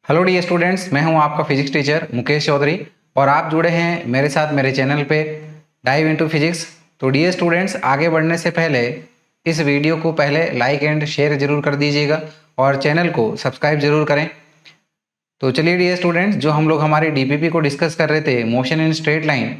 Hello D students, मैं हूं आपका फिजिक्स टीचर मुकेश चौधरी और आप जुड़े हैं मेरे साथ मेरे चैनल पे डाइव इनटू फिजिक्स। तो डी स्टूडेंट्स, आगे बढ़ने से पहले इस वीडियो को पहले लाइक एंड शेयर जरूर कर दीजिएगा और चैनल को सब्सक्राइब जरूर करें। तो चलिए डी स्टूडेंट्स, जो हम लोग हमारे डीपीपी को डिस्कस कर रहे थे, motion in straight line,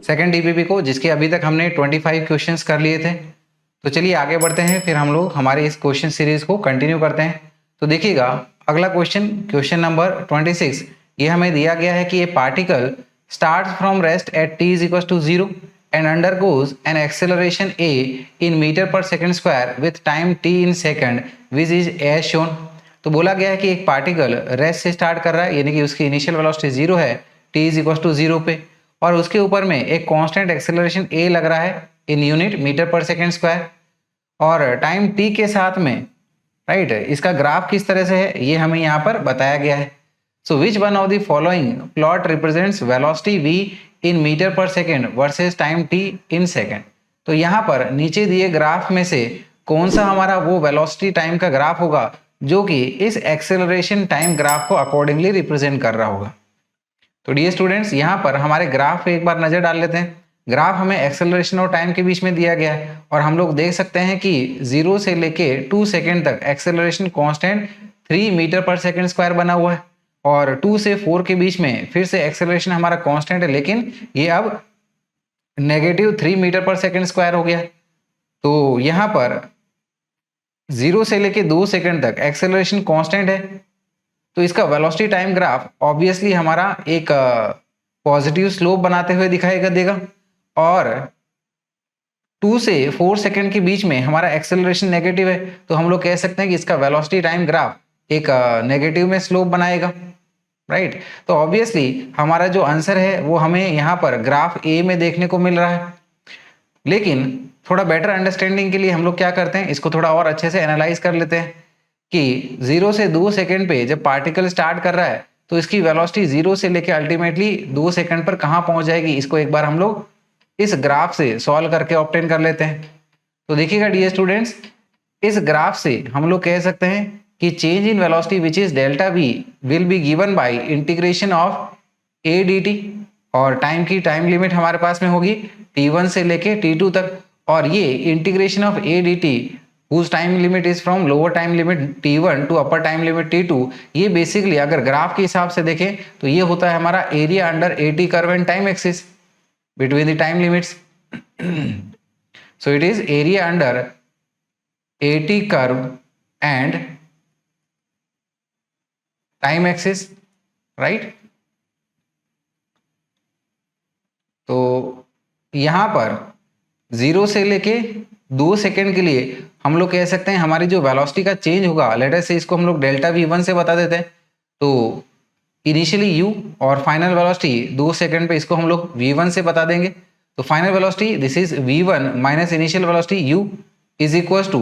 second DPP को, जिसके अभी तक हमने 25 क्वेश्चंस कर लिए थे। तो चलिए आगे बढ़ते हैं, फिर हम लोग हमारे इस क्वेश्चन सीरीज को कंटिन्यू करते हैं। तो देखिएगा अगला क्वेश्चन नंबर 26, ये हमें दिया गया है कि a particle start from rest at t is equal to 0 and undergoes an acceleration a in metre per second square with time t in second which is as shown. तो बोला गया है कि एक पार्टिकल रेस्ट से start कर रहा है, यानी कि उसकी इनिशियल वेलोसिटी 0 है t इज इक्वल टू 0 पे, और उसके ऊपर में एक कांस्टेंट एक्सेलरेशन a लग रहा है in unit metre per second square, और टाइम t के साथ में राइट इसका ग्राफ किस तरह से है ये हमें यहाँ पर बताया गया है। So which one of the following plot represents velocity v in metre per second versus time t in second. तो यहाँ पर नीचे दिए ग्राफ में से कौन सा हमारा वो वेलोसिटी टाइम का ग्राफ होगा जो कि इस एक्सेलरेशन टाइम ग्राफ को अकॉर्डिंगली रिप्रेजेंट कर रहा होगा। तो डियर स्टूडेंट्स, यहाँ पर हमारे ग्राफ पे एक बार नजर डाल लेते हैं। ग्राफ हमें एक्सेलरेशन और टाइम के बीच में दिया गया है और हम लोग देख सकते हैं कि 0 से लेके 2 सेकेंड तक acceleration constant 3 metre per second square बना हुआ है, और 2 से 4 के बीच में फिर से एक्सेलरेशन हमारा कांस्टेंट है, लेकिन ये अब -3 मीटर पर सेकेंड स्क्वायर हो गया। तो यहाँ पर 0 से लेके 2 सेकेंड तक एक्सेलरेशन कांस्टेंट है, तो इसका वेलोसिटी टाइम ग्राफ ऑब्वियसली हमारा एक पॉजिटिव स्लोप बनाते हुए दिखाई देगा, और 2 से 4 सेकेंड के बीच में हमारा एक्सेलरेशन नेगेटिव है, तो हम लोग कह सकते हैं कि इसका वेलोसिटी टाइम ग्राफ एक नेगेटिव में स्लोप बनाएगा, राइट। तो ऑब्वियसली हमारा जो आंसर है वो हमें यहाँ पर ग्राफ ए में देखने को मिल रहा है। लेकिन थोड़ा बेटर अंडरस्टैंडिंग के लिए हम लोग क्या करते हैं, इसको थोड़ा और अच्छे से एनालाइज कर लेते हैं कि 0 से 2 सेकेंड पे जब पार्टिकल स्टार्ट कर रहा है तो इसकी वेलोसिटी 0 से लेके अल्टीमेटली 2 सेकेंड पर कहाँ पहुंच जाएगी, इसको एक बार हम लोग इस ग्राफ से सॉल्व करके ऑब्टेन कर लेते हैं। तो देखिएगा डियर स्टूडेंट्स, इस ग्राफ से हम लोग कह सकते हैं कि change in velocity which is delta v will be given bye integration of a dt, और टाइम लिमिट हमारे पास में होगी t1 से लेके t2 तक, और ये integration of a dt whose time limit is from lower time limit t1 to upper time limit t2, ये बेसिकली अगर ग्राफ के हिसाब से देखें तो ये होता है हमारा area under at curve and time axis between the time limits. So it is area under AT curve and time axis, right? तो यहां पर 0 से लेके 2 सेकेंड के लिए हम लोग कह सकते हैं हमारी जो वेलोसिटी का चेंज होगा, लेटर से इसको हम लोग डेल्टा v1 से बता देते हैं। तो इनिशियली u और फाइनल वेलोसिटी 2 सेकेंड पे इसको हम लोग v1 से बता देंगे। तो final velocity this is v1 minus initial velocity u is equal to,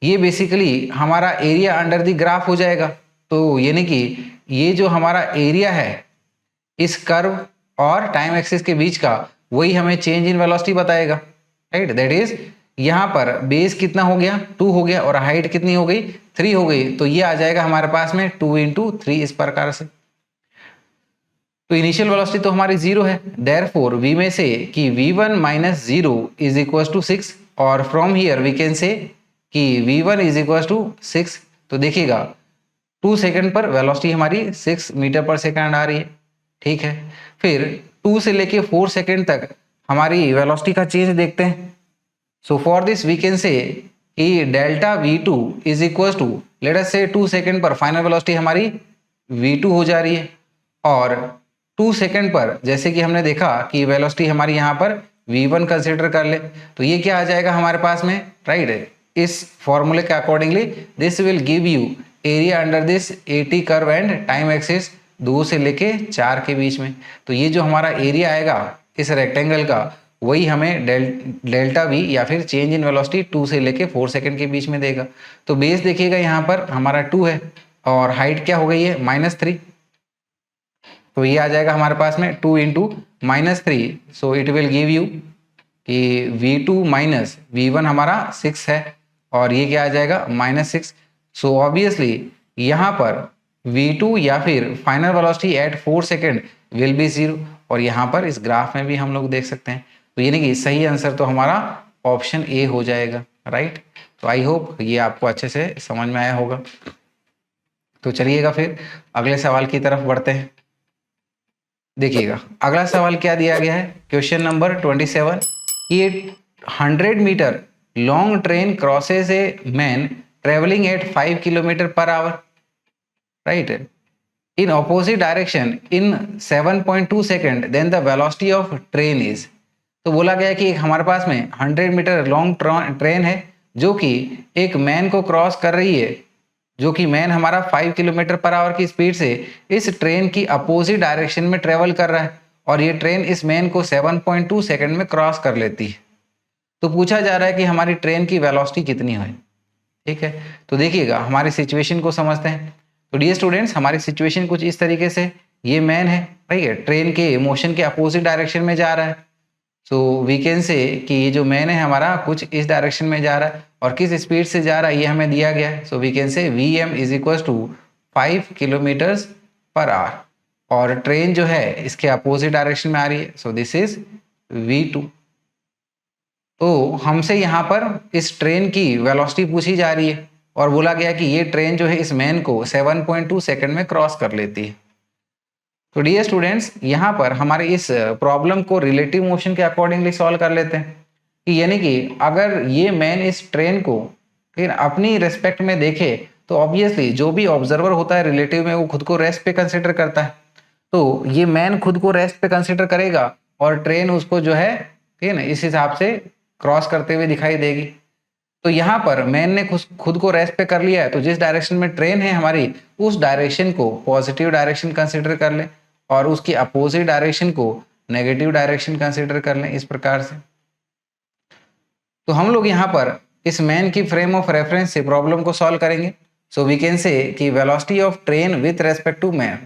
ये बेसिकली हमारा एरिया अंडर द ग्राफ हो जाएगा। तो यानी कि ये जो हमारा एरिया है इस कर्व और टाइम एक्सिस के बीच का, वही हमें चेंज इन वेलोसिटी बताएगा, राइट। दैट इज यहाँ पर बेस कितना हो गया, 2 हो गया, और हाइट कितनी हो गई, 3 हो गई। तो ये आ जाएगा हमारे पास में 2 × 3 इस प्रकार से। तो इनिशियल वेलोसिटी तो हमारी 0 है, देयरफॉर v में से कि v1 minus 0 is equal to 6, और from here we can say कि v1 इज इक्वल टू 6। तो देखिएगा 2 सेकेंड पर वेलोसिटी हमारी 6 मीटर पर सेकेंड आ रही है, ठीक है। फिर 2 से लेके 4 सेकेंड तक हमारी वेलोसिटी का चेंज देखते हैं। So for this we can say कि delta v2 is equal to, let us say 2 second पर फाइनल वेलोसिटी हमारी v2 हो जा रही है, और 2 सेकेंड पर जैसे कि हमने देखा कि वेलोसिटी हमारी यहाँ पर v1 कंसिडर कर ले, तो ये क्या आ जाएगा हमारे पास में, राइट। इस फॉर्मूले के accordingly this will give you area under this AT curve and time axis 2 से लेके 4 के बीच में। तो ये जो हमारा एरिया आएगा इस रेक्टेंगल का, वही हमें डेल्टा v या फिर चेंज इन वेलोसिटी 2 से लेके 4 सेकेंड के बीच में देगा। तो बेस देखिएगा यहाँ पर हमारा 2 है, और हाइट क्या हो गई है, -3। तो ये आ जाएगा हमारे पास में 2 × -3, सो इट विल गिव यू कि v2 माइनस v1 हमारा 6 है, और ये क्या आ जाएगा -6। सो ऑब्वियसली यहाँ पर v2 या फिर final velocity at 4 second will be 0। और यहाँ पर इस ग्राफ में भी हम लोग देख सकते हैं। तो यानी कि सही आंसर तो हमारा ऑप्शन ए हो जाएगा, राइट। तो आई होप ये आपको अच्छे से समझ में आया होगा। तो चलिएगा फिर अगले सवाल की तरफ बढ़ते हैं। देखिएगा अगला सवाल क्या दिया गया है, क्वेश्चन नंबर 27। ये 100 metre long train crosses a man travelling at 5 kilometre per hour, right, in opposite direction in 7.2 second, then the velocity of train is. तो बोला गया कि एक हमारे पास में 100 मीटर लॉन्ग ट्रेन है जो कि एक मैन को क्रॉस कर रही है, जो कि मैन हमारा 5 किलोमीटर पर आवर की स्पीड से इस ट्रेन की अपोजिट डायरेक्शन में ट्रेवल कर रहा है और ये ट्रेन इस मैन को 7.2 सेकेंड में क्रॉस कर लेती है। तो पूछा जा रहा है कि हमारी ट्रेन की वेलोसिटी कितनी है। ठीक है, तो देखिएगा हमारी सिचुएशन को समझते हैं। तो डियर स्टूडेंट्स, हमारी सिचुएशन कुछ इस तरीके से, ये मैन है, ठीक है, ट्रेन के मोशन के अपोजिट डायरेक्शन में जा रहा है। सो वी कैन से कि ये जो मैन है हमारा कुछ इस डायरेक्शन में जा रहा है और किस स्पीड से जा रहा है ये हमें दिया गया है। So we can say v m is equal to 5 kilometres per hour और ट्रेन जो है इसके अपोजिट डायरेक्शन में आ रही है। So this is v2। तो हमसे यहाँ पर इस ट्रेन की वेलोसिटी पूछी जा रही है और बोला गया कि ये ट्रेन जो है इस मैन को 7.2 सेकंड में क्रॉस कर लेती है। तो डियर स्टूडेंट्स, यहाँ पर हमारे इस प्रॉब्लम को रिलेटिव मोशन के अकॉर्डिंगली सॉल्व कर लेते हैं कि यानी कि अगर ये मैन इस ट्रेन को फिर अपनी रेस्पेक्ट में देखे तो ऑब्वियसली जो भी ऑब्जर्वर होता है रिलेटिव में वो खुद को रेस्ट पे कंसिडर करता है। तो ये मैन खुद को रेस्ट पे कंसिडर करेगा और ट्रेन उसको जो है, ठीक है ना, इस हिसाब से क्रॉस करते हुए दिखाई देगी। तो यहाँ पर मैन ने खुद को रेस्ट पे कर लिया है, तो जिस डायरेक्शन में ट्रेन है हमारी उस डायरेक्शन को पॉजिटिव डायरेक्शन कंसिडर कर लें और उसकी अपोजिट डायरेक्शन को नेगेटिव डायरेक्शन कंसिडर कर लें, इस प्रकार से। तो हम लोग यहाँ पर इस मैन की फ्रेम ऑफ रेफरेंस से प्रॉब्लम को सॉल्व करेंगे। सो वी कैन से कि velocity of train with respect to man,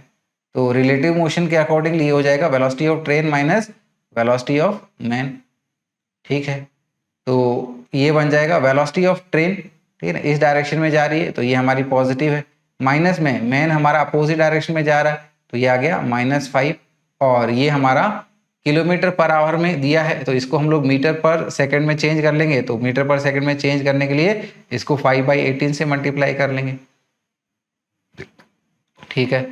तो रिलेटिव मोशन के अकॉर्डिंगली हो जाएगा velocity of train minus velocity of man. ठीक है, तो ये बन जाएगा वेलोसिटी ऑफ ट्रेन, ठीक है ना, इस डायरेक्शन में जा रही है तो ये हमारी पॉजिटिव है, माइनस में मैन हमारा अपोजिट डायरेक्शन में जा रहा है तो ये आ गया -5 और ये हमारा किलोमीटर पर आवर में दिया है तो इसको हम लोग मीटर पर सेकंड में चेंज कर लेंगे। तो मीटर पर सेकंड में चेंज करने के लिए इसको 5/18 से मल्टीप्लाई कर लेंगे। ठीक है,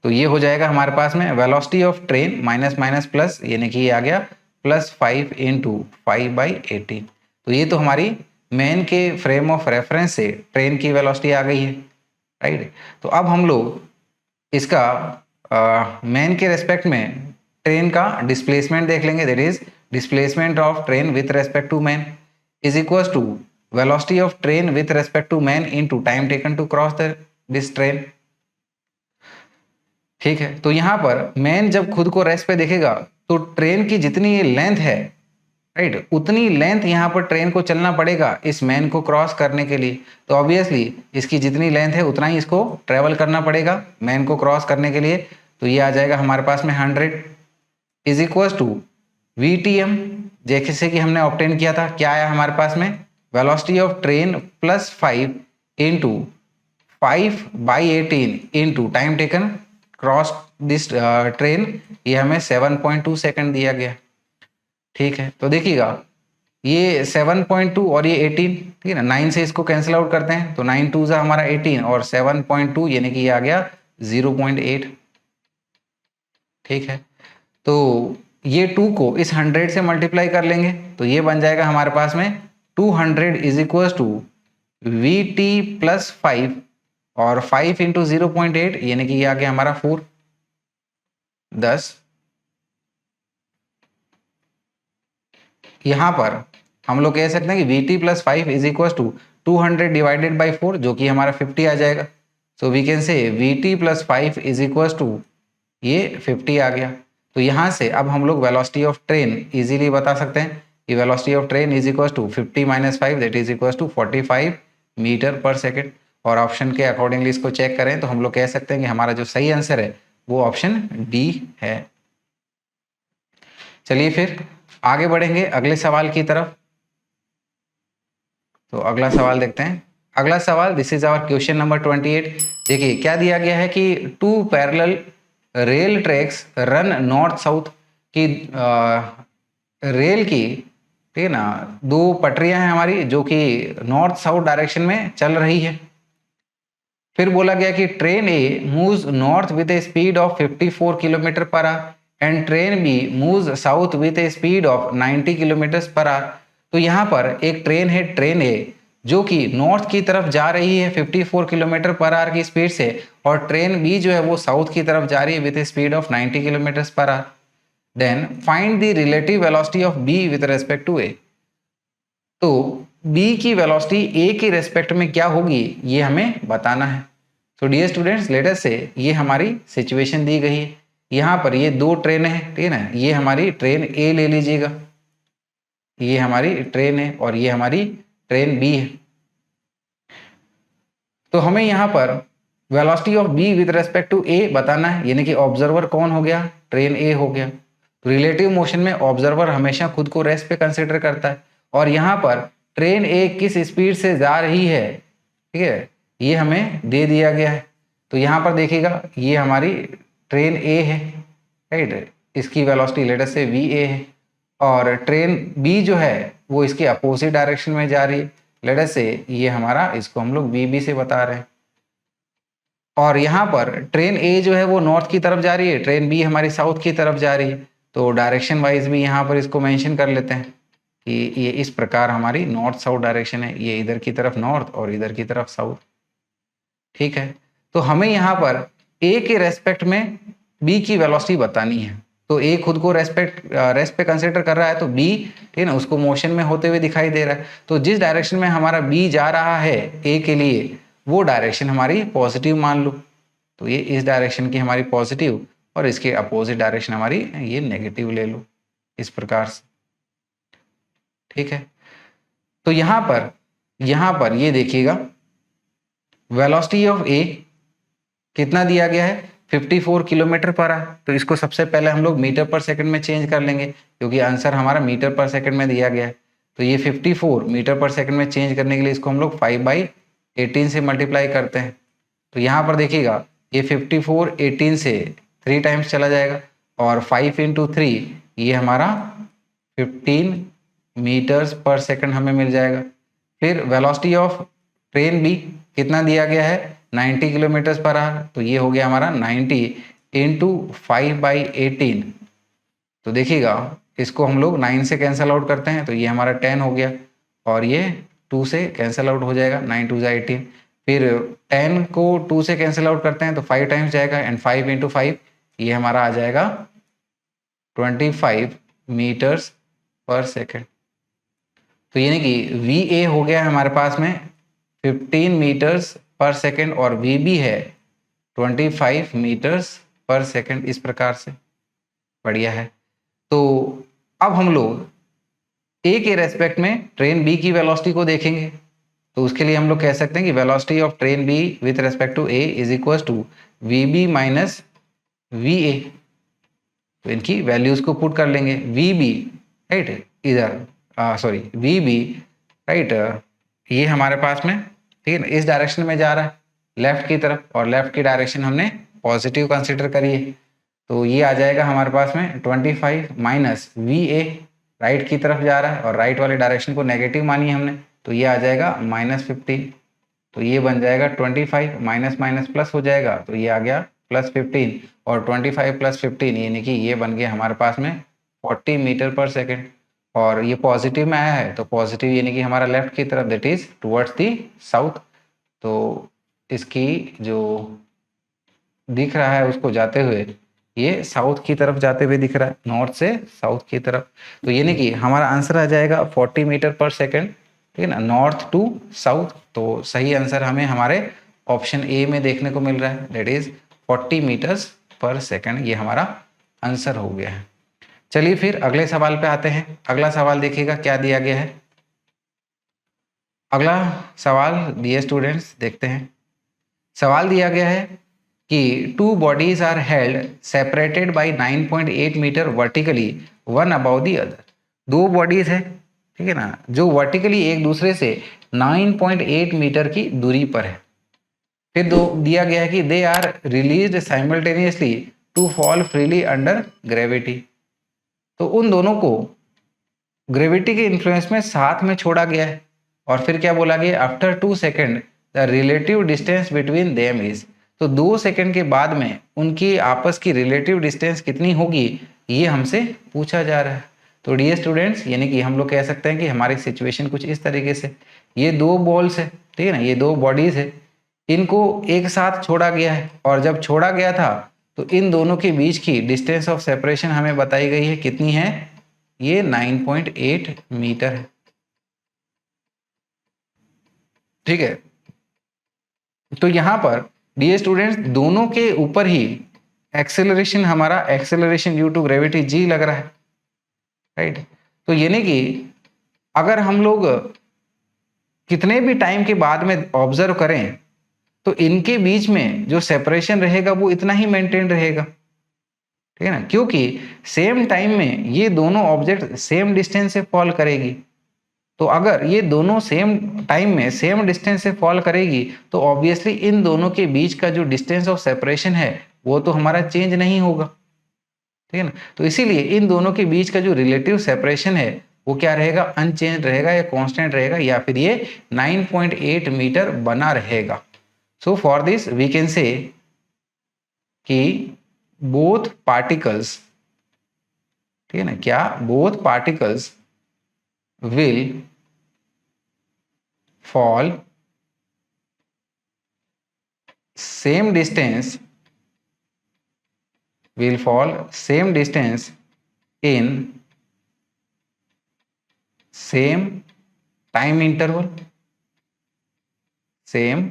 तो ये हो जाएगा हमारे पास में velocity of train minus minus plus, यानी कि ये आ गया +5 × 5/18। तो ये तो हमारी मैन के फ्रेम ऑफ रेफरेंस से ट्रेन की वेलोसिटी आ गई है, राइट। तो अब हम लोग इसका मैन के रेस्पेक्ट में ट्रेन का डिस्प्लेसमेंट देख लेंगे। That is displacement of train with respect to man is equal to velocity of train with respect to man into time taken to cross this train. ठीक है, तो यहाँ पर मैन जब खुद को रेस्ट पे देखेगा तो ट्रेन की जितनी लेंथ है, राइट, उतनी लेंथ यहाँ पर ट्रेन को चलना पड़ेगा इस मैन को क्रॉस करने के लिए। तो ऑब्वियसली इसकी जितनी लेंथ है उतना ही इसको ट्रेवल करना पड़ेगा मैन को क्रॉस करने के लिए। तो ये आ जाएगा हमारे पास में 100 इज इक्वल टू VTM, जैसे कि हमने ऑब्टेन किया था। क्या आया हमारे पास में, velocity of train +5 × 5/18 into time taken cross this train, ये हमें 7.2 सेकंड दिया गया। ठीक है, तो देखिएगा ये 7.2 और ये 18, ठीक है ना, 9 से इसको कैंसिल आउट करते हैं तो 9 2 हमारा 18 और 7.2 यानी कि ये आ गया 0.8। ठीक है, तो ये 2 को इस 100 से मल्टीप्लाई कर लेंगे तो ये बन जाएगा हमारे पास में 200 इज इक्वल टू VT +5 और 5 × 0.8 यानी कि ये आ गया हमारा 4 10। यहाँ पर हम लोग कह सकते हैं कि VT +5 is equal to 200 divided by 4 जो कि हमारा 50 आ जाएगा। So we can say VT +5 is equal to ये 50 आ गया। तो यहाँ से अब हम लोग वेलोसिटी ऑफ ट्रेन इजीली बता सकते हैं कि velocity of train is equal to 50 - 5 that is equal to 45 metre per second. और ऑप्शन के अकॉर्डिंगली इसको चेक करें तो हम लोग कह सकते हैं कि हमारा जो सही आंसर है वो ऑप्शन डी है। चलिए फिर आगे बढ़ेंगे अगले सवाल की तरफ। तो अगला सवाल देखते हैं। अगला सवाल, this is our question number 28। देखिए क्या दिया गया है कि 2 parallel rail tracks run north south की रेल की, ठीक है ना, 2 पटरियां हैं हमारी जो कि नॉर्थ साउथ डायरेक्शन में चल रही है। फिर बोला गया कि train A moves north with a speed of 54 kilometre per hour and train B moves south with a speed of 90 kilometre per hour. तो यहाँ पर एक ट्रेन है, ट्रेन ए, जो कि नॉर्थ की तरफ जा रही है 54 किलोमीटर पर आवर की स्पीड से, और ट्रेन बी जो है वो साउथ की तरफ जा रही है with a speed of 90 kilometre per hour. Then find the relative velocity of B with respect to A. तो b की वेलोसिटी a के रेस्पेक्ट में क्या होगी ये हमें बताना है। तो डियर स्टूडेंट्स, लेट अस से ये हमारी सिचुएशन दी गई है। यहाँ पर ये 2 ट्रेन है, ठीक है ना, ये हमारी ट्रेन A ले लीजिएगा, ये हमारी ट्रेन है और ये हमारी ट्रेन B है। तो हमें यहाँ पर velocity of b with respect to a बताना है, यानी कि ऑब्जर्वर कौन हो गया, ट्रेन A हो गया। तो रिलेटिव मोशन में ऑब्जर्वर हमेशा खुद को रेस्ट पे कंसिडर करता है, और यहाँ पर ट्रेन ए किस स्पीड से जा रही है, ठीक है, ये हमें दे दिया गया है। तो यहाँ पर देखिएगा ये हमारी ट्रेन ए है, राइट, इसकी वेलोसिटी लेट अस से VA है, और ट्रेन बी जो है वो इसके अपोजिट डायरेक्शन में जा रही है, लेट अस से ये हमारा, इसको हम लोग VB से बता रहे हैं। और यहाँ पर ट्रेन ए जो है वो नॉर्थ की तरफ जा रही है, ट्रेन बी हमारी साउथ की तरफ जा रही है। तो डायरेक्शन वाइज भी यहाँ पर इसको मेंशन कर लेते हैं कि ये इस प्रकार हमारी नॉर्थ साउथ डायरेक्शन है, ये इधर की तरफ नॉर्थ और इधर की तरफ साउथ, ठीक है। तो हमें यहाँ पर ए के रेस्पेक्ट में बी की वेलोसिटी बतानी है। तो ए खुद को रेस्ट पे कंसिडर कर रहा है, तो बी, ठीक है ना, उसको मोशन में होते हुए दिखाई दे रहा है। तो जिस डायरेक्शन में हमारा बी जा रहा है ए के लिए, वो डायरेक्शन हमारी पॉजिटिव मान लो। तो ये इस डायरेक्शन की हमारी पॉजिटिव, और इसके अपोजिट डायरेक्शन हमारी ये नेगेटिव ले लो, इस प्रकार से, ठीक है। तो यहाँ पर ये देखिएगा वेलोसिटी ऑफ ए कितना दिया गया है, 54 किलोमीटर पर आवर। तो इसको सबसे पहले हम लोग मीटर पर सेकंड में चेंज कर लेंगे, क्योंकि आंसर हमारा मीटर पर सेकंड में दिया गया है। तो ये 54 मीटर पर सेकंड में चेंज करने के लिए इसको हम लोग 5/18 से मल्टीप्लाई करते हैं। तो यहाँ पर देखिएगा ये 54 18 से 3 टाइम्स चला जाएगा, और 5 × 3 ये हमारा 15 मीटर्स पर सेकंड हमें मिल जाएगा। फिर वेलोसिटी ऑफ ट्रेन बी कितना दिया गया है, 90 किलोमीटर पर आवर। तो ये हो गया हमारा 90 × 5/18। तो देखिएगा इसको हम लोग 9 से कैंसिल आउट करते हैं, तो ये हमारा 10 हो गया, और ये 2 से कैंसिल आउट हो जाएगा, 9 × 2 = 18। फिर 10 को 2 से कैंसिल आउट करते हैं तो 5 टाइम्स जाएगा, एंड 5 × 5 ये हमारा आ जाएगा 25 मीटर्स पर सेकेंड। तो यानी कि VA हो गया हमारे पास में 15 मीटर्स पर सेकेंड, और VB है 25 मीटर्स पर सेकेंड, इस प्रकार से। बढ़िया है। तो अब हम लोग A के रेस्पेक्ट में ट्रेन B की वेलोसिटी को देखेंगे। तो उसके लिए हम लोग कह सकते हैं कि velocity of train B with respect to A is equal to VB minus VA। तो इनकी वैल्यूज को पुट कर लेंगे। VB, राइट, इधर सॉरी VB, राइट, ये हमारे पास में, ठीक है ना, इस डायरेक्शन में जा रहा है लेफ्ट की तरफ, और लेफ्ट की डायरेक्शन हमने पॉजिटिव कंसिडर करी है। तो ये आ जाएगा हमारे पास में 25 माइनस VA, राइट की तरफ जा रहा है, और राइट वाले डायरेक्शन को नेगेटिव मानी हमने, तो ये आ जाएगा -15। तो ये बन जाएगा 25 माइनस माइनस प्लस हो जाएगा, तो ये आ गया +15, और 25 + 15 यानी कि ये बन गया हमारे पास में 40 मीटर पर सेकेंड। और ये पॉजिटिव में आया है, तो पॉजिटिव यानी कि हमारा लेफ्ट की तरफ, that is towards the south. तो इसकी जो दिख रहा है उसको जाते हुए, ये साउथ की तरफ जाते हुए दिख रहा है, नॉर्थ से साउथ की तरफ। तो यानी कि हमारा आंसर आ जाएगा 40 मीटर पर सेकेंड, ठीक है ना, नॉर्थ टू साउथ। तो सही आंसर हमें हमारे ऑप्शन ए में देखने को मिल रहा है, that is 40 metres per second, ये हमारा आंसर हो गया है। चलिए फिर अगले सवाल पे आते हैं। अगला सवाल देखिएगा क्या दिया गया है। अगला सवाल डियर स्टूडेंट्स देखते हैं। सवाल दिया गया है कि 2 bodies are held separated by 9.8 metre vertically, one above the other. 2 bodies है, ठीक है ना, जो वर्टिकली एक दूसरे से 9.8 मीटर की दूरी पर है। फिर दो दिया गया है कि they are released simultaneously to fall freely under gravity. तो उन दोनों को ग्रेविटी के इन्फ्लुएंस में साथ में छोड़ा गया है। और फिर क्या बोला गया, after 2 second the relative distance between them is. तो 2 सेकेंड के बाद में उनकी आपस की रिलेटिव डिस्टेंस कितनी होगी, ये हमसे पूछा जा रहा है। तो डियर स्टूडेंट्स, यानी कि हम लोग कह सकते हैं कि हमारी सिचुएशन कुछ इस तरीके से, ये दो बॉल्स है, ठीक है ना, ये दो बॉडीज है, इनको एक साथ छोड़ा गया है। और जब छोड़ा गया था तो इन दोनों के बीच की डिस्टेंस ऑफ सेपरेशन हमें बताई गई है, कितनी है, ये 9.8 मीटर है। ठीक है, तो यहां पर डियर स्टूडेंट्स दोनों के ऊपर ही एक्सेलरेशन, हमारा acceleration due to gravity G लग रहा है, राइट। तो यानी कि अगर हम लोग कितने भी टाइम के बाद में ऑब्जर्व करें तो इनके बीच में जो सेपरेशन रहेगा वो इतना ही मेंटेन रहेगा, ठीक है ना, क्योंकि सेम टाइम में ये दोनों ऑब्जेक्ट सेम डिस्टेंस से फॉल करेगी। तो अगर ये दोनों सेम टाइम में सेम डिस्टेंस से फॉल करेगी तो ऑब्वियसली इन दोनों के बीच का जो डिस्टेंस ऑफ सेपरेशन है वो तो हमारा चेंज नहीं होगा, ठीक है ना। तो इसीलिए इन दोनों के बीच का जो रिलेटिव सेपरेशन है वो क्या रहेगा, अनचेंज रहेगा या कांस्टेंट रहेगा, या फिर ये 9.8 मीटर बना रहेगा। So for this we can say कि बोथ पार्टिकल्स, ठीक है ना, क्या both particles will fall same distance, will fall same distance in same time interval, same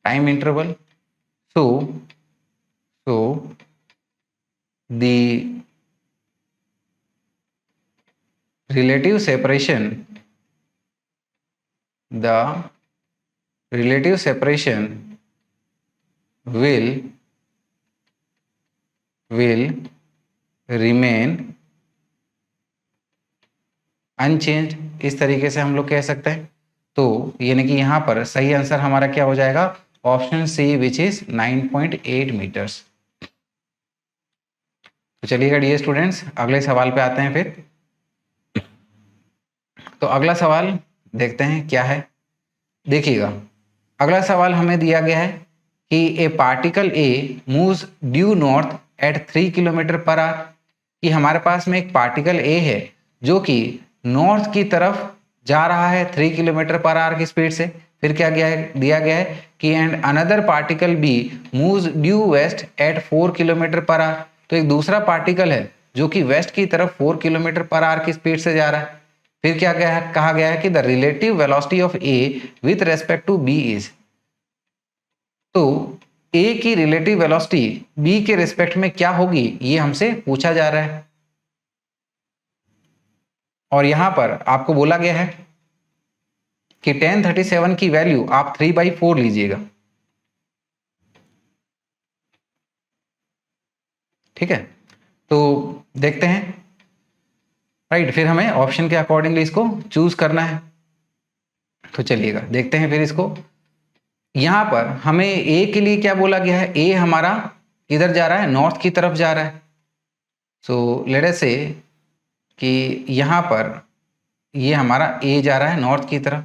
time interval. So the relative separation, the relative separation will remain unchanged, इस तरीके से हम लोग कह सकते हैं। तो यानी कि यहाँ पर सही आंसर हमारा क्या हो जाएगा, option C which is 9.8 metres. तो चलिएगा डियर स्टूडेंट्स अगले सवाल पे आते हैं फिर। तो अगला सवाल देखते हैं क्या है। देखिएगा अगला सवाल हमें दिया गया है कि a particle A moves due north at 3 kilometre per hour, कि हमारे पास में एक पार्टिकल ए है जो कि नॉर्थ की तरफ जा रहा है 3 किलोमीटर पर आवर की स्पीड से। फिर क्या दिया गया है कि and another particle B moves due west at 4 kilometre per hour. तो एक दूसरा पार्टिकल है जो कि वेस्ट की तरफ 4 किलोमीटर पर आवर की स्पीड से जा रहा है। फिर क्या कहा गया है कि the relative velocity of A with respect to B is. तो ए की रिलेटिव वेलोसिटी बी के रिस्पेक्ट में क्या होगी ये हमसे पूछा जा रहा है। और यहां पर आपको बोला गया है कि tan 37 की वैल्यू आप 3/4 लीजिएगा, ठीक है। तो देखते हैं, राइट, फिर हमें ऑप्शन के अकॉर्डिंगली इसको चूज करना है। तो चलिएगा देखते हैं फिर इसको। यहां पर हमें ए के लिए क्या बोला गया है, ए हमारा किधर जा रहा है, नॉर्थ की तरफ जा रहा है। सो लेट अस से कि यहां पर ये हमारा ए जा रहा है नॉर्थ की तरफ।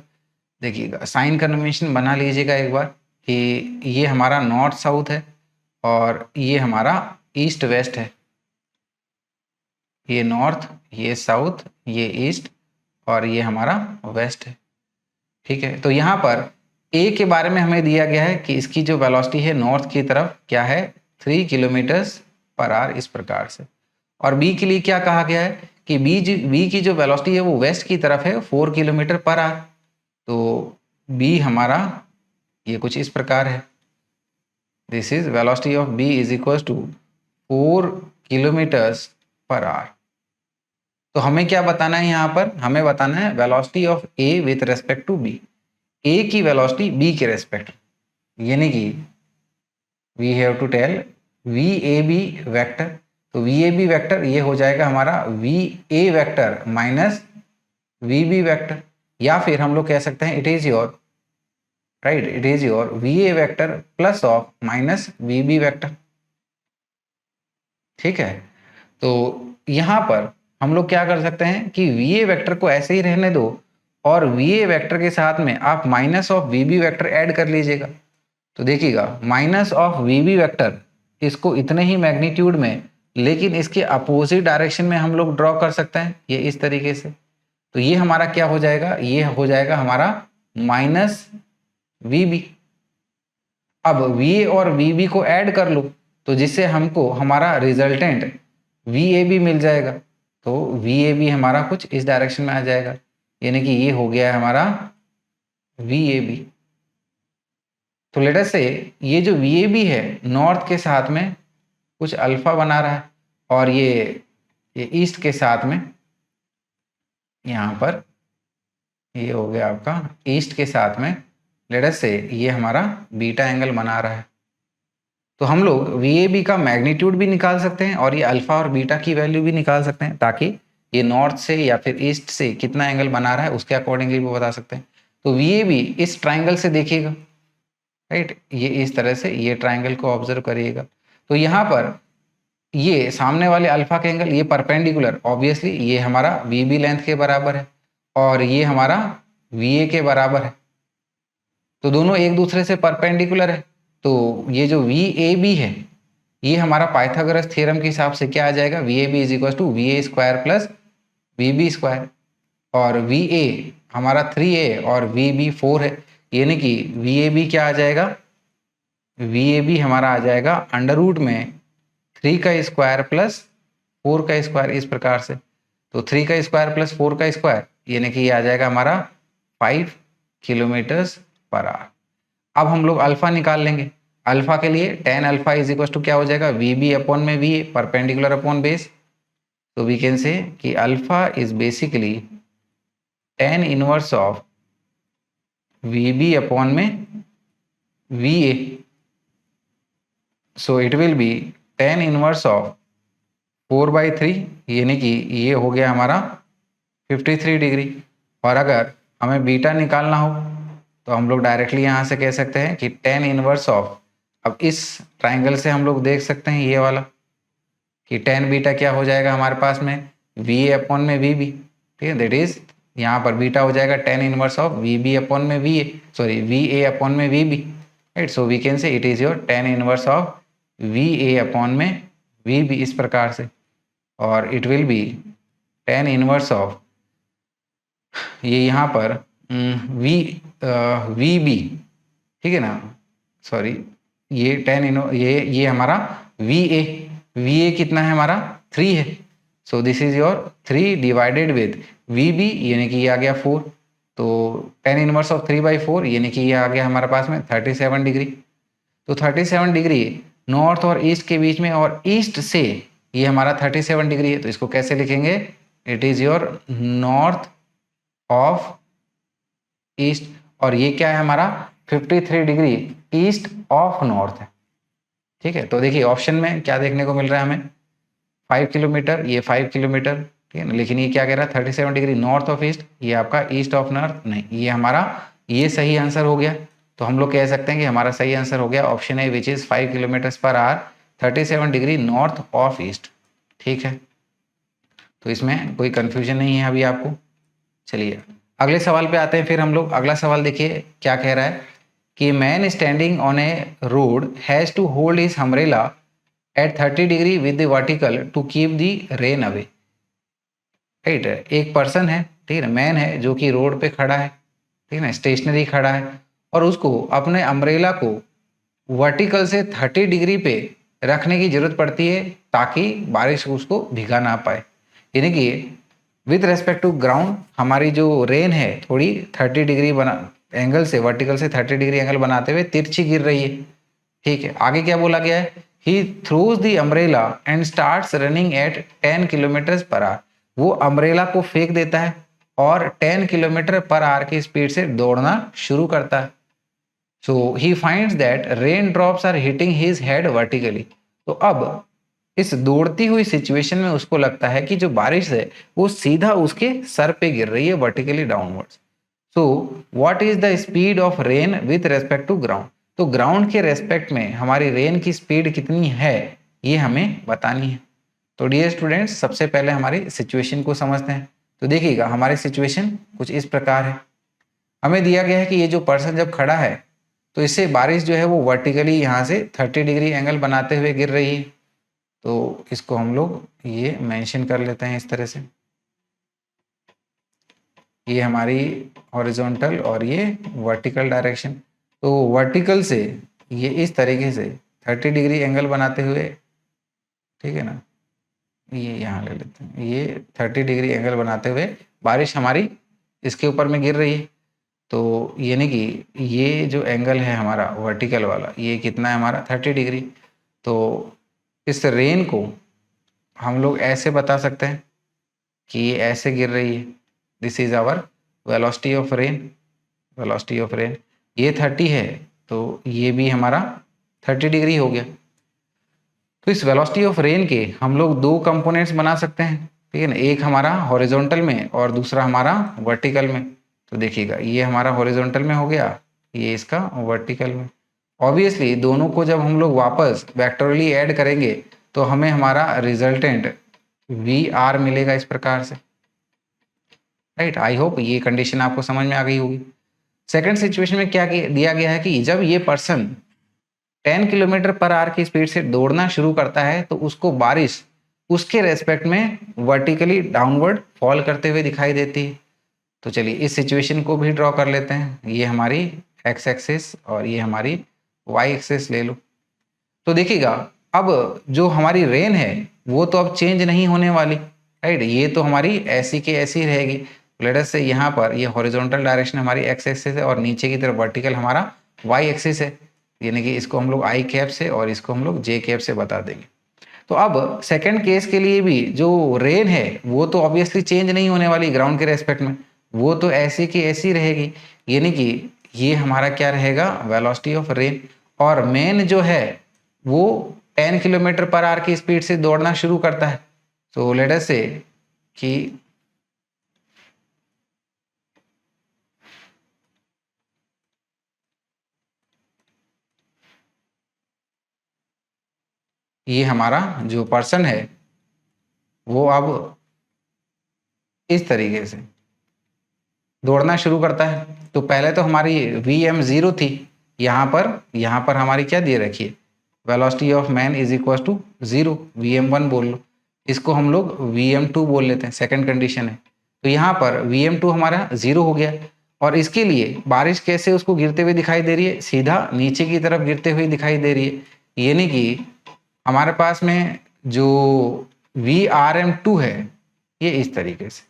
देखिएगा साइन कन्वेंशन बना लीजिएगा एक बार कि ये हमारा नॉर्थ साउथ है और ये हमारा ईस्ट वेस्ट है। ये नॉर्थ, ये साउथ, ये ईस्ट और ये हमारा वेस्ट है, ठीक है। तो यहाँ पर ए के बारे में हमें दिया गया है कि इसकी जो वेलोसिटी है नॉर्थ की तरफ क्या है, 3 किलोमीटर्स पर आवर, इस प्रकार से। और बी के लिए क्या कहा गया है कि बी की जो वेलोसिटी है वो वेस्ट की तरफ है 4 किलोमीटर पर आवर। तो बी हमारा ये कुछ इस प्रकार है, this is velocity of B is equal to 4 kilometres per hour. तो हमें क्या बताना है यहाँ पर, हमें बताना है velocity of A with respect to B, A की वेलोसिटी बी के रेस्पेक्ट, यानी कि we have to tell V A B vector. तो वी ए बी वेक्टर ये हो जाएगा हमारा V A vector minus V B vector, या फिर हम लोग कह सकते हैं it is your right, it is your V A vector plus of minus V B vector. ठीक है, तो यहाँ पर हम लोग क्या कर सकते हैं कि वी ए वैक्टर को ऐसे ही रहने दो और वी ए वैक्टर के साथ में आप minus of we B vector add कर लीजिएगा। तो देखिएगा minus of we B vector, इसको इतने ही मैग्नीट्यूड में लेकिन इसके अपोजिट डायरेक्शन में हम लोग ड्रॉ कर सकते हैं, ये इस तरीके से। तो ये हमारा क्या हो जाएगा, ये हो जाएगा हमारा माइनस वी बी। अब वी ए और वी बी को ऐड कर लो तो जिससे हमको हमारा रिजल्टेंट वी ए बी मिल जाएगा। तो वी ए बी हमारा कुछ इस डायरेक्शन में आ जाएगा, यानी कि ये हो गया है हमारा वी ए बी। तो लेट अस से ये जो वी ए बी है नॉर्थ के साथ में कुछ अल्फा बना रहा है और ये ईस्ट के साथ में यहाँ पर ये हो गया आपका ईस्ट के साथ में लेट अस से ये हमारा बीटा एंगल बना रहा है। तो हम लोग वी ए बी का मैग्नीट्यूड भी निकाल सकते हैं और ये अल्फा और बीटा की वैल्यू भी निकाल सकते हैं, ताकि ये नॉर्थ से या फिर ईस्ट से कितना एंगल बना रहा है उसके अकॉर्डिंगली वो बता सकते हैं। तो वी ए बी इस ट्राइंगल से देखिएगा, राइट, ये इस तरह से ये ट्राइंगल को ऑब्जर्व करिएगा। तो यहाँ पर ये सामने वाले अल्फा के एंगल ये परपेंडिकुलर, ऑब्वियसली ये हमारा वी बी लेंथ के बराबर है और ये हमारा वी ए के बराबर है, तो दोनों एक दूसरे से परपेंडिकुलर है। तो ये जो वी ए बी है ये हमारा पाइथागोरस थ्योरम के हिसाब से क्या आ जाएगा, V A B is equal to we A square plus V B square, और वी ए हमारा 3a और वी बी 4 है, यानी कि वी ए बी क्या आ जाएगा, वी ए बी हमारा आ जाएगा अंडर रूट में 3 का स्क्वायर प्लस 4 का स्क्वायर, इस प्रकार से। तो 3 का स्क्वायर प्लस 4 का स्क्वायर यानी कि ये आ जाएगा हमारा 5 किलोमीटर्स पर आवर। अब हम लोग अल्फा निकाल लेंगे। अल्फा के लिए tan alpha is equal to क्या हो जाएगा, वी बी अपॉन में V A perpendicular upon base. तो वी कैन से कि alpha is basically tan inverse of we B upon में V A. So it will be tan inverse of 4/3 यानी कि ये हो गया हमारा 53 डिग्री। और अगर हमें बीटा निकालना हो तो हम लोग डायरेक्टली यहाँ से कह सकते हैं कि tan इनवर्स ऑफ, अब इस ट्राइंगल से हम लोग देख सकते हैं ये वाला कि tan बीटा क्या हो जाएगा हमारे पास में वी ए अपॉन में वी बी, ठीक है, दैट इज यहाँ पर बीटा हो जाएगा tan inverse of we B upon में V A, sorry V A upon में V B, right. So we can say it is your tan inverse of V A upon में V B, इस प्रकार से। और it will be tan inverse of ये यहाँ पर वी बी, ठीक है ना, सॉरी ये ये हमारा वी ए कितना है हमारा 3 है। So this is your 3 divided with V B यानी कि ये आ गया 4। तो tan इनवर्स ऑफ 3/4 यानी कि ये आ गया हमारे पास में 37 डिग्री। तो 37 डिग्री नॉर्थ और ईस्ट के बीच में और ईस्ट से ये हमारा 37 डिग्री है, तो इसको कैसे लिखेंगे, it is your north of east, और ये क्या है हमारा 53 डिग्री ईस्ट ऑफ नॉर्थ है, ठीक है। तो देखिए ऑप्शन में क्या देखने को मिल रहा है हमें, 5 किलोमीटर, ये 5 किलोमीटर, ठीक है ना, लेकिन ये क्या कह रहा है 37 डिग्री नॉर्थ ऑफ ईस्ट, ये आपका ईस्ट ऑफ नॉर्थ नहीं, ये हमारा ये सही आंसर हो गया। तो हम लोग कह सकते हैं कि हमारा सही आंसर हो गया option A which is 5 kilometre per our 37 degree north of east, ठीक है। तो इसमें कोई कंफ्यूजन नहीं है अभी आपको। चलिए अगले सवाल पे आते हैं फिर हम लोग। अगला सवाल देखिए क्या कह रहा है कि man standing on a road has to hold his umbrella at 30 degree with the vertical to keep the rain away, right. एक पर्सन है, ठीक है, मैन है जो कि रोड पे खड़ा है, ठीक है ना, स्टेशनरी खड़ा है, और उसको अपने अम्ब्रेला को वर्टिकल से 30 डिग्री पे रखने की जरूरत पड़ती है ताकि बारिश उसको भिगा ना पाए। यानी कि विथ रेस्पेक्ट टू ग्राउंड हमारी जो रेन है थोड़ी 30 डिग्री बना एंगल से, वर्टिकल से 30 डिग्री एंगल बनाते हुए तिरछी गिर रही है, ठीक है। आगे क्या बोला गया है, he throws the umbrella and starts running at 10 kilometre per our. वो अम्ब्रेला को फेंक देता है और 10 किलोमीटर पर आवर की स्पीड से दौड़ना शुरू करता है। So he finds that rain drops are hitting his head vertically. तो अब इस दौड़ती हुई सिचुएशन में उसको लगता है कि जो बारिश है वो सीधा उसके सर पे गिर रही है vertically downwards. So what is the speed of rain with respect to ground? तो ग्राउंड के रेस्पेक्ट में हमारी रेन की स्पीड कितनी है ये हमें बतानी है। तो डियर स्टूडेंट्स, सबसे पहले हमारी सिचुएशन को समझते हैं। तो देखिएगा, हमारी सिचुएशन कुछ इस प्रकार है। हमें दिया गया है कि ये जो पर्सन जब खड़ा है तो इससे बारिश जो है वो वर्टिकली यहाँ से 30 डिग्री एंगल बनाते हुए गिर रही है। तो इसको हम लोग ये मेंशन कर लेते हैं इस तरह से। ये हमारी हॉरिजॉन्टल और ये वर्टिकल डायरेक्शन। तो वर्टिकल से ये इस तरीके से 30 डिग्री एंगल बनाते हुए, ठीक है ना, ये यहाँ ले लेते हैं, ये 30 डिग्री एंगल बनाते हुए बारिश हमारी इसके ऊपर में गिर रही है। तो यानी कि ये जो एंगल है हमारा वर्टिकल वाला, ये कितना है हमारा 30 डिग्री। तो इस रेन को हम लोग ऐसे बता सकते हैं कि ये ऐसे गिर रही है। This is our velocity of rain. Velocity of rain ये 30 है तो ये भी हमारा 30 डिग्री हो गया। तो इस वेलोसिटी ऑफ रेन के हम लोग दो कंपोनेंट्स बना सकते हैं, ठीक है ना, एक हमारा हॉरिजॉन्टल में और दूसरा हमारा वर्टिकल में। तो देखिएगा, ये हमारा हॉरिजॉन्टल में हो गया, ये इसका वर्टिकल में। ऑब्वियसली दोनों को जब हम लोग वापस वेक्टोरली ऐड करेंगे तो हमें हमारा रिजल्टेंट वी आर मिलेगा इस प्रकार से, राइट। आई होप ये कंडीशन आपको समझ में आ गई होगी। सेकंड सिचुएशन में क्या दिया गया है कि जब ये पर्सन 10 किलोमीटर पर आवर की स्पीड से दौड़ना शुरू करता है तो उसको बारिश उसके रेस्पेक्ट में वर्टिकली डाउनवर्ड फॉल करते हुए दिखाई देती है। तो चलिए इस सिचुएशन को भी ड्रॉ कर लेते हैं। ये हमारी एक्स एक्सिस और ये हमारी वाई एक्सिस ले लो। तो देखिएगा, अब जो हमारी रेन है वो तो अब चेंज नहीं होने वाली, राइट। ये तो हमारी ऐसी के ऐसी रहेगी। लेट अस से यहाँ पर ये हॉरिजॉन्टल डायरेक्शन हमारी एक्स एक्सिस है और नीचे की तरफ वर्टिकल हमारा वाई एक्सिस है। यानी कि इसको हम लोग आई कैप से और इसको हम लोग जे कैप से बता देंगे। तो अब सेकंड केस के लिए भी जो रेन है वो तो ऑब्वियसली चेंज नहीं होने वाली ग्राउंड के रेस्पेक्ट में, वो तो ऐसी की ऐसी रहेगी। यानी कि ये हमारा क्या रहेगा, वेलोसिटी ऑफ रेन। और मेन जो है वो 10 किलोमीटर पर आवर की स्पीड से दौड़ना शुरू करता है। सो लेट अस से कि ये हमारा जो पर्सन है वो अब इस तरीके से दौड़ना शुरू करता है। तो पहले तो हमारी Vm 0 थी, यहाँ पर हमारी क्या दे रखी है, velocity of man is equal to 0, Vm1 बोल लो। इसको हम लोग Vm2 बोल लेते हैं, सेकंड कंडीशन है। तो यहाँ पर Vm2 हमारा 0 हो गया। और इसके लिए बारिश कैसे उसको गिरते हुए दिखाई दे रही है, सीधा नीचे की तरफ गिरते हुए दिखाई दे रही है। यानी कि हमारे पास में जो Vrm2 है ये इस तरीके से,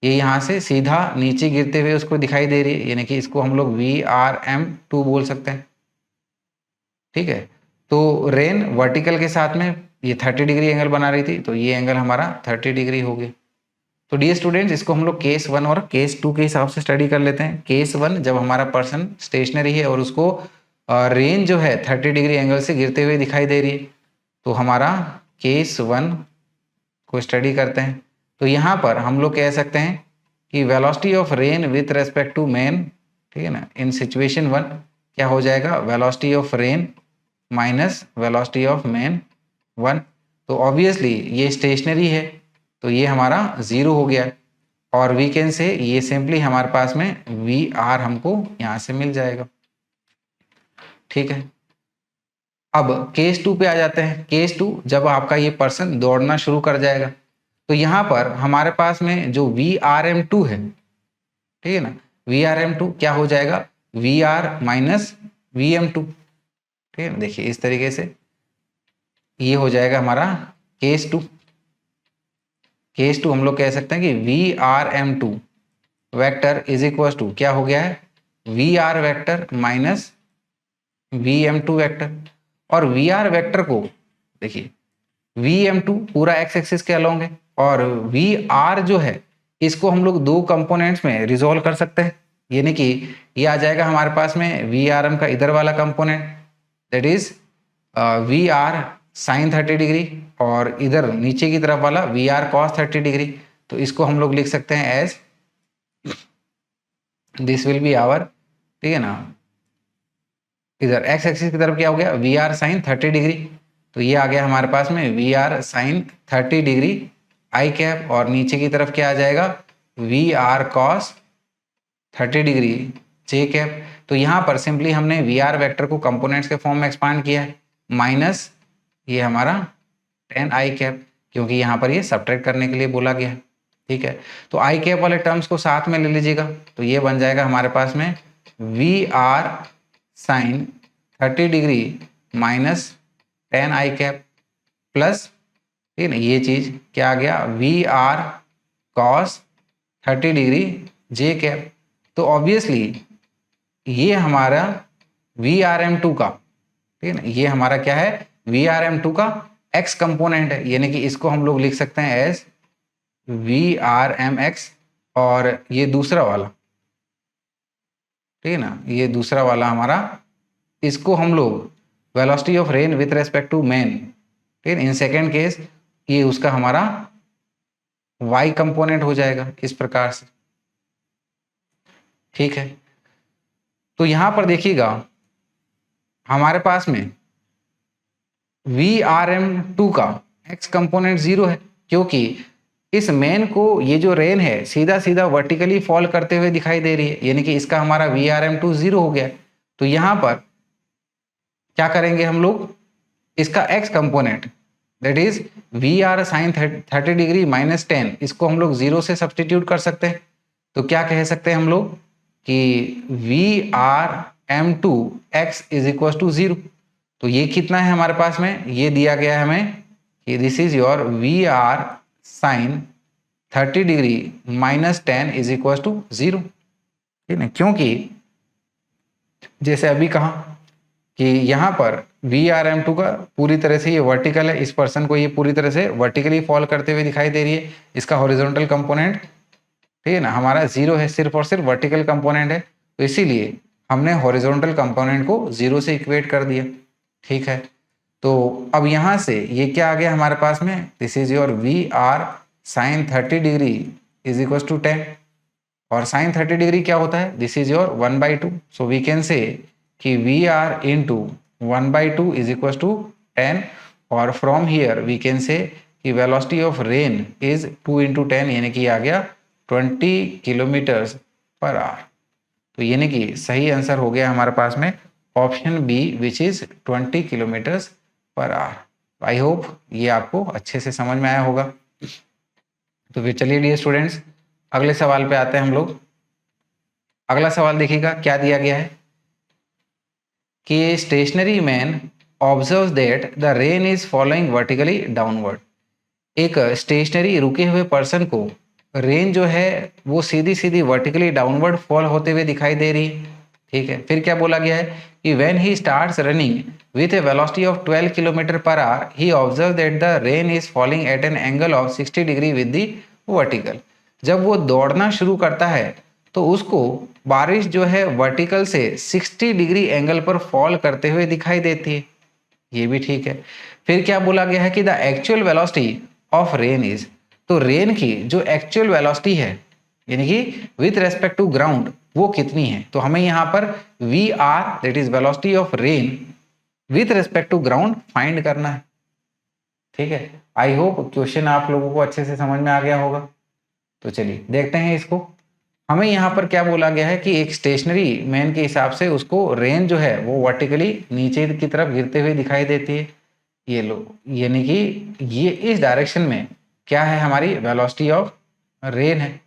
ये यहाँ से सीधा नीचे गिरते हुए उसको दिखाई दे रही है। यानी कि इसको हम लोग Vrm2 बोल सकते हैं, ठीक है। तो रेन वर्टिकल के साथ में ये 30 डिग्री एंगल बना रही थी, तो ये एंगल हमारा 30 डिग्री हो गया। तो डियर स्टूडेंट्स, इसको हम लोग केस 1 और केस 2 के हिसाब से स्टडी कर लेते हैं। केस 1 जब हमारा पर्सन स्टेशनरी है और उसको रेन जो है 30 डिग्री एंगल से गिरते हुए दिखाई दे रही है, तो हमारा केस 1 को स्टडी करते हैं। तो यहाँ पर हम लोग कह सकते हैं कि velocity of rain with respect to man, ठीक है ना, इन सिचुएशन 1 क्या हो जाएगा, velocity of rain minus velocity of man 1। तो ऑब्वियसली ये स्टेशनरी है तो ये हमारा 0 हो गया। और वी कैन से ये सिंपली हमारे पास में वी आर हमको यहाँ से मिल जाएगा, ठीक है। अब केस 2 पे आ जाते हैं। केस 2 जब आपका ये पर्सन दौड़ना शुरू कर जाएगा तो यहाँ पर हमारे पास में जो Vrm2 है, ठीक है ना, Vrm2 क्या हो जाएगा, Vr माइनस Vm2, ठीक है ना। देखिए इस तरीके से ये हो जाएगा हमारा केस 2। केस 2 हम लोग कह सकते हैं कि Vrm2 vector is equal to क्या हो गया है, Vr vector minus Vm2 vector. और Vr वेक्टर को देखिए, Vm2 पूरा एक्स एक्सिस के अलोंग है और Vr जो है इसको हम लोग दो कंपोनेंट्स में रिजोल्व कर सकते हैं। यानी कि ये आ जाएगा हमारे पास में Vrm का इधर वाला component, that is Vr sine 30 degree और इधर नीचे की तरफ वाला वी आर कॉस 30 डिग्री। तो इसको हम लोग लिख सकते हैं as this will be our, ठीक है ना, इधर एक्स एक्सिस की तरफ क्या हो गया वी आर साइन 30 डिग्री, तो ये आ गया हमारे पास में V R sine 30 degree I cap, और नीचे की तरफ क्या आ जाएगा V R cos 30 degree J cap. तो यहाँ पर सिंपली हमने वी आर वैक्टर को कंपोनेंट्स के फॉर्म में एक्सपांड किया है, माइनस ये हमारा टेन आई कैप, क्योंकि यहाँ पर ये सब्ट्रैक्ट करने के लिए बोला गया है, ठीक है। तो आई कैप वाले टर्म्स को साथ में ले लीजिएगा, तो ये बन जाएगा हमारे पास में V R sine 30 degree minus ten I cap plus, ठीक है ना, ये चीज क्या आ गया V R cos 30 degree J cap. तो ऑब्वियसली ये हमारा वी आर एम टू का, ठीक है ना, ये हमारा क्या है वी आर एम टू का एक्स कंपोनेंट है, यानी कि इसको हम लोग लिख सकते हैं as V R M X, और ये दूसरा वाला, ठीक है ना, ये दूसरा वाला हमारा, इसको हम लोग velocity of rain with respect to man, ठीक है, इन सेकेंड केस ये उसका हमारा y कंपोनेंट हो जाएगा इस प्रकार से, ठीक है। तो यहां पर देखिएगा हमारे पास में वी आर एम टू का x कंपोनेंट 0 है, क्योंकि इस मेन को ये जो रेन है सीधा सीधा वर्टिकली फॉल करते हुए दिखाई दे रही है, यानी कि इसका हमारा वी आर एम टू 0 हो गया। तो यहां पर क्या करेंगे हम लोग, इसका x component that is V R sine 30 degree minus 10, इसको हम लोग 0 से सब्सटीट्यूट कर सकते हैं। तो क्या कह सकते हैं हम लोग कि V R M two X is equal to 0। तो ये कितना है हमारे पास में, ये दिया गया है हमें कि this is your V R sine 30 degree minus 10 is equal to 0, ठीक है, क्योंकि जैसे अभी कहा कि यहाँ पर वी आर एम टू का पूरी तरह से ये वर्टिकल है, इस पर्सन को ये पूरी तरह से वर्टिकली फॉल करते हुए दिखाई दे रही है, इसका हॉरिजॉन्टल कंपोनेंट, ठीक है ना, हमारा 0 है, सिर्फ और सिर्फ वर्टिकल कंपोनेंट है, तो इसीलिए हमने हॉरिजॉन्टल कंपोनेंट को 0 से इक्वेट कर दिया, ठीक है। तो अब यहाँ से ये क्या आ गया हमारे पास में, this is your V R sine 30 degree is equal to 10, और साइन 30 डिग्री क्या होता है, this is your 1/2, so we can say कि V R into 1/2 is equal to 10, और from here we can say कि velocity of rain is 2 into 10, यानी कि आ गया 20 किलोमीटर्स पर आवर। तो यानी कि सही आंसर हो गया हमारे पास में option B which is 20 kilometres per hour. I hope ये आपको अच्छे से समझ में आया होगा। तो फिर चलिए डियर स्टूडेंट्स अगले सवाल पे आते हैं हम लोग। अगला सवाल देखिएगा क्या दिया गया है कि stationary man observes that the rain is following vertically downward. एक स्टेशनरी रुके हुए पर्सन को रेन जो है वो सीधी सीधी वर्टिकली डाउनवर्ड फॉल होते हुए दिखाई दे रही है, ठीक है। फिर क्या बोला गया है कि when he starts running with a velocity of 12 kilometre per our he observe that the rain is falling eight an angle of 60 degree with the vertical. जब वो दौड़ना शुरू करता है तो उसको बारिश जो है वर्टिकल से 60 डिग्री एंगल पर फॉल करते हुए दिखाई देती है, ये भी ठीक है। फिर क्या बोला गया है कि the actual velocity of rain is, तो रेन की जो एक्चुअल वेलोसिटी है यानी कि विथ रेस्पेक्ट टू ग्राउंड वो कितनी है। तो हमें यहाँ पर V R that is velocity of rain with respect to ground find करना है, ठीक है। आई होप क्वेश्चन आप लोगों को अच्छे से समझ में आ गया होगा। तो चलिए देखते हैं इसको। हमें यहाँ पर क्या बोला गया है कि एक स्टेशनरी मैन के हिसाब से उसको रेन जो है वो वर्टिकली नीचे की तरफ गिरते हुए दिखाई देती है, ये लो, यानी कि ये इस डायरेक्शन में क्या है हमारी वेलोसिटी ऑफ रेन है।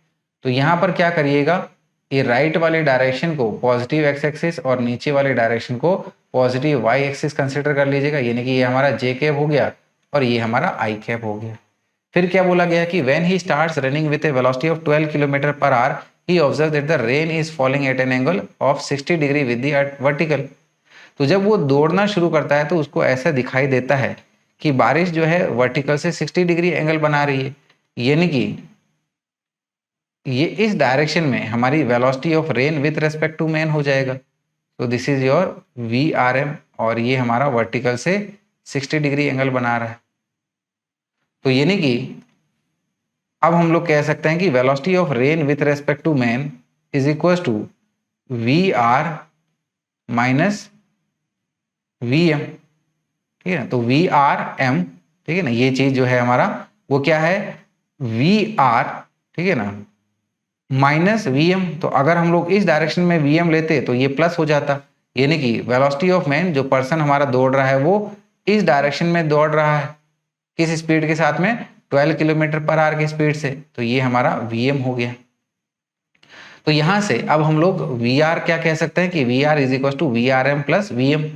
तो यहाँ पर क्या करिएगा, ये राइट वाले डायरेक्शन को पॉजिटिव एक्स एक्सिस और नीचे वाले डायरेक्शन को पॉजिटिव वाई एक्सिस कंसिडर कर लीजिएगा, यानी कि ये हमारा जे कैप हो गया और ये हमारा आई कैप हो गया। फिर क्या बोला गया कि when he starts running with a velocity of 12 kilometre per our he observe that the rain is falling eight an angle of 60 degree with the vertical. तो जब वो दौड़ना शुरू करता है तो उसको ऐसा दिखाई देता है कि बारिश जो है वर्टिकल से 60 डिग्री एंगल बना रही है, यानी कि ये इस डायरेक्शन में हमारी velocity of rain with respect to man हो जाएगा। तो this is your V R M और ये हमारा वर्टिकल से 60 डिग्री एंगल बना रहा है। तो यानी कि अब हम लोग कह सकते हैं कि velocity of rain with respect to man is equal to V R minus V M. ठीक है ना, तो वी आर एम, ठीक है ना, ये चीज जो है हमारा वो क्या है, वी आर, ठीक है ना, माइनस वी एम। तो अगर हम लोग इस डायरेक्शन में वी एम लेते तो ये प्लस हो जाता, यानी कि वेलोसिटी ऑफ मैन, जो पर्सन हमारा दौड़ रहा है वो इस डायरेक्शन में दौड़ रहा है, किस स्पीड के साथ में, 12 किलोमीटर पर आवर की स्पीड से, तो ये हमारा वी एम हो गया। तो यहां से अब हम लोग वी आर क्या कह सकते हैं कि V R is equal to V R M plus V M.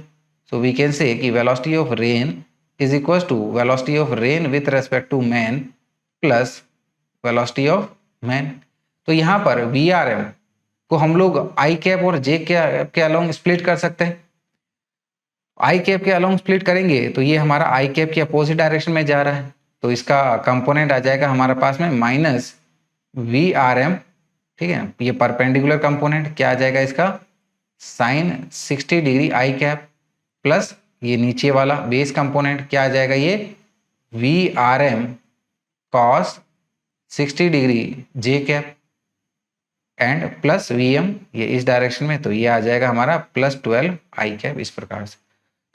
So we can say कि velocity of rain is equal to velocity of rain with respect to man plus velocity of man. तो यहाँ पर V R M को हम लोग आई cap और जे cap के along split कर सकते हैं। आई कैप के अलोंग स्प्लिट करेंगे तो ये हमारा आई कैप के अपोजिट डायरेक्शन में जा रहा है, तो इसका कंपोनेंट आ जाएगा हमारे पास में माइनस वी आर एम। ठीक है, ये परपेंडिकुलर कंपोनेंट क्या आ जाएगा इसका, sine 60 degree I cap plus ये नीचे वाला बेस कंपोनेंट क्या आ जाएगा, ये V R M cos 60 degree J cap and plus V M ये इस डायरेक्शन में, तो ये आ जाएगा हमारा प्लस 12 आई कैप। इस प्रकार से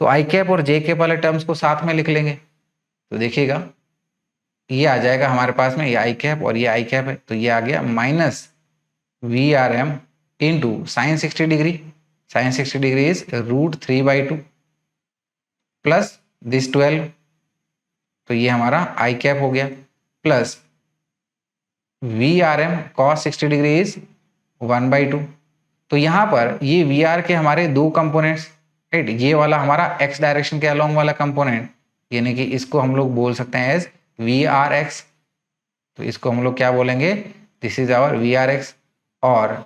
तो आई कैप और जे कैप वाले टर्म्स को साथ में लिख लेंगे, तो देखिएगा ये आ जाएगा हमारे पास में, ये आई कैप और ये आई कैप है, तो ये आ गया minus V R M into sine 60 degree, sine 60 degree is √3/2 plus this 12, तो ये हमारा आई कैप हो गया, plus V R M cos 60 degree is 1/2। तो यहाँ पर ये वी आर के हमारे दो कंपोनेंट्स, राइट, ये वाला हमारा एक्स डायरेक्शन के अलोंग वाला कंपोनेंट, यानी कि इसको हम लोग बोल सकते हैं एज वी आर एक्स, तो इसको हम लोग क्या बोलेंगे, this is our V R X. और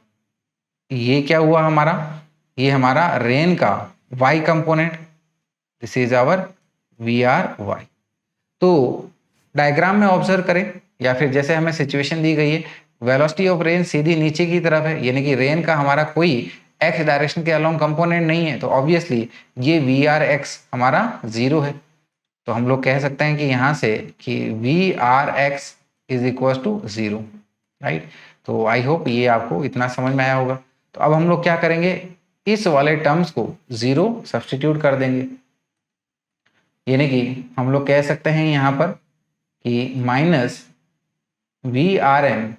ये क्या हुआ हमारा, ये हमारा रेन का Y component, this is our V R Y. तो डायग्राम में ऑब्जर्व करें या फिर जैसे हमें सिचुएशन दी गई है, वेलोसिटी ऑफ रेन सीधी नीचे की तरफ है, यानी कि रेन का हमारा कोई एक्स डायरेक्शन के अलोंग कंपोनेंट नहीं है, तो ऑब्वियसली ये वी आर एक्स हमारा 0 है। तो हम लोग कह सकते हैं कि यहाँ से कि V R X is equal to 0, right. तो आई होप ये आपको इतना समझ में आया होगा। तो अब हम लोग क्या करेंगे, इस वाले टर्म्स को 0 सब्सटीट्यूट कर देंगे, यानी कि हम लोग कह सकते हैं यहाँ पर कि minus V R M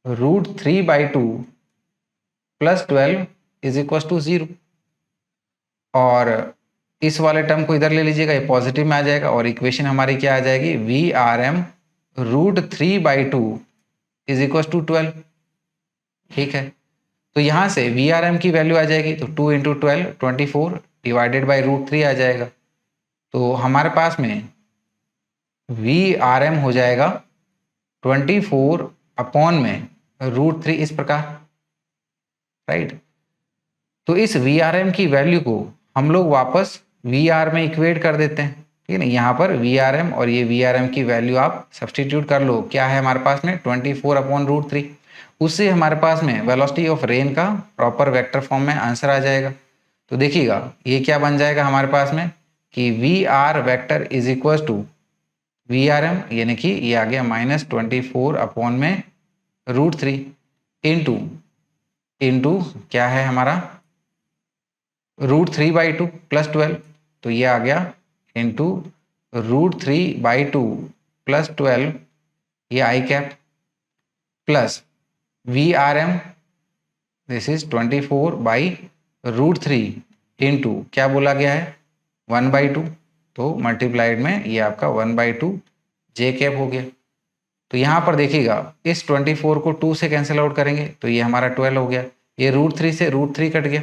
√3/2 plus 12 is equal to 0। और इस वाले टर्म को इधर ले लीजिएगा, ये पॉजिटिव में आ जाएगा, और इक्वेशन हमारी क्या आ जाएगी, V R M √3/2 is equal to 12। ठीक है, तो यहाँ से वी आर एम की वैल्यू आ जाएगी, तो 2 इंटू 12 24 डिवाइडेड बाई √3 आ जाएगा, तो हमारे पास में वी आर एम हो जाएगा 24 अपॉन में √3 इस प्रकार, राइट। तो इस वी आर एम की वैल्यू को हम लोग वापस वी आर में इक्वेट कर देते हैं, ठीक है ना। यहाँ पर वी आर एम और ये वी आर एम की वैल्यू आप सब्सटीट्यूट कर लो, क्या है हमारे पास में 24 अपॉन √3, उससे हमारे पास में वेलोसिटी ऑफ रेन का प्रॉपर वेक्टर फॉर्म में आंसर आ जाएगा। तो देखिएगा ये क्या बन जाएगा हमारे पास में कि V R vector is equal to V R M, यानी कि ये आ गया -24 अपॉन में √3 इंटू क्या है हमारा √3/2 प्लस 12, तो ये आ गया इंटू √3/2 प्लस 12, ये I cap plus V R M, this is 24/√3 into क्या बोला गया है 1/2, तो मल्टीप्लाइड में ये आपका 1/2 जे कैप हो गया। तो यहाँ पर देखिएगा इस 24 को 2 से कैंसिल आउट करेंगे तो ये हमारा 12 हो गया, ये √3 से √3 कट गया,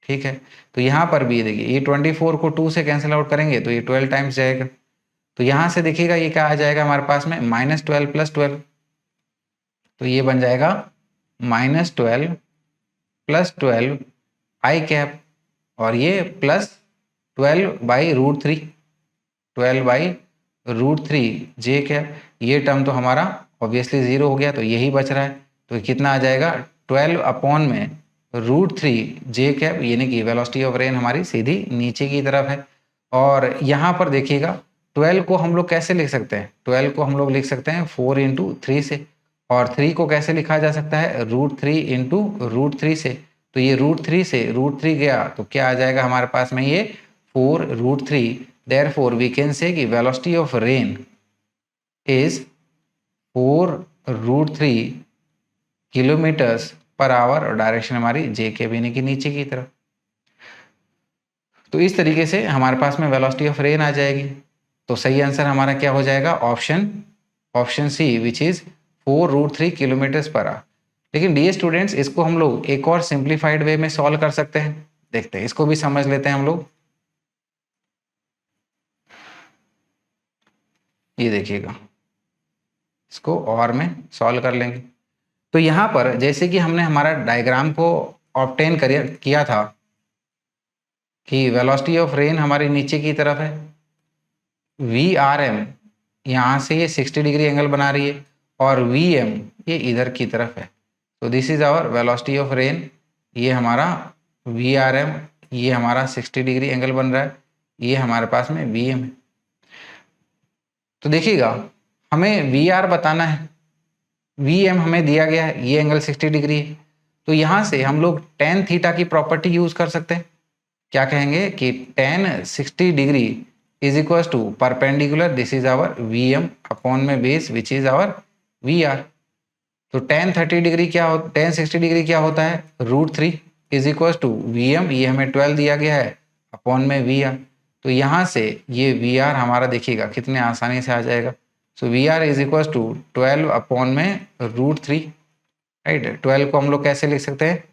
ठीक है। तो यहाँ पर भी देखिए ये 24 को 2 से कैंसिल आउट करेंगे तो ये 12 टाइम्स जाएगा, तो यहाँ से देखिएगा ये क्या आ जाएगा हमारे पास में -12 प्लस 12, तो ये बन जाएगा -12 प्लस 12 आई कैप, और ये प्लस 12/√3, 12/√3 जे कैप। ये टर्म तो हमारा ऑब्वियसली 0 हो गया, तो यही बच रहा है, तो कितना आ जाएगा 12 अपॉन में √3 जे कैप, यानी कि वेलोसिटी ऑफ रेन हमारी सीधी नीचे की तरफ है। और यहाँ पर देखिएगा 12 को हम लोग कैसे लिख सकते हैं, 12 को हम लोग लिख सकते हैं 4 इंटू 3 से, और 3 को कैसे लिखा जा सकता है, √3 इंटू √3 से। तो ये √3 से √3 गया तो क्या आ जाएगा हमारे पास में, ये 4√3। देयरफॉर वी कैन से कि velocity of rain is 4√3 kilometres per hour, और डायरेक्शन हमारी जे के यानी कि नीचे की तरफ। तो इस तरीके से हमारे पास में वेलोसिटी ऑफ रेन आ जाएगी। तो सही आंसर हमारा क्या हो जाएगा, option C which is 4√3 kilometres per hour. लेकिन डी स्टूडेंट्स, इसको हम लोग एक और सिंप्लीफाइड वे में सॉल्व कर सकते हैं। देखते हैं, इसको भी समझ लेते हैं हम लोग। ये देखिएगा, इसको और में सॉल्व कर लेंगे। तो यहाँ पर जैसे कि हमने हमारा डायग्राम को ऑब्टेन किया था कि वेलोसिटी ऑफ रेन हमारे नीचे की तरफ है, वी आर एम यहाँ से ये 60 डिग्री एंगल बना रही है, और वी एम ये इधर की तरफ है। तो this is our velocity of rain. ये हमारा वी आर एम, ये हमारा 60 डिग्री एंगल बन रहा है, ये हमारे पास में वी एम है। तो देखिएगा, हमें वी आर बताना है, वी एम हमें दिया गया है, ये एंगल 60 डिग्री है। तो यहाँ से हम लोग टेन थीटा की प्रॉपर्टी यूज कर सकते हैं। क्या कहेंगे कि tan 60 degree is equal to perpendicular, this is our V M upon में base which is our V R. तो टेन 30 डिग्री क्या हो, टेन 60 डिग्री क्या होता है, √3 is equal to V M, ये हमें 12 दिया गया है, अपॉन में वी आर। तो यहाँ से ये वी आर हमारा देखिएगा कितने आसानी से आ जाएगा। So V R is equal to 12 upon में √3, राइट। 12 को हम लोग कैसे लिख सकते हैं,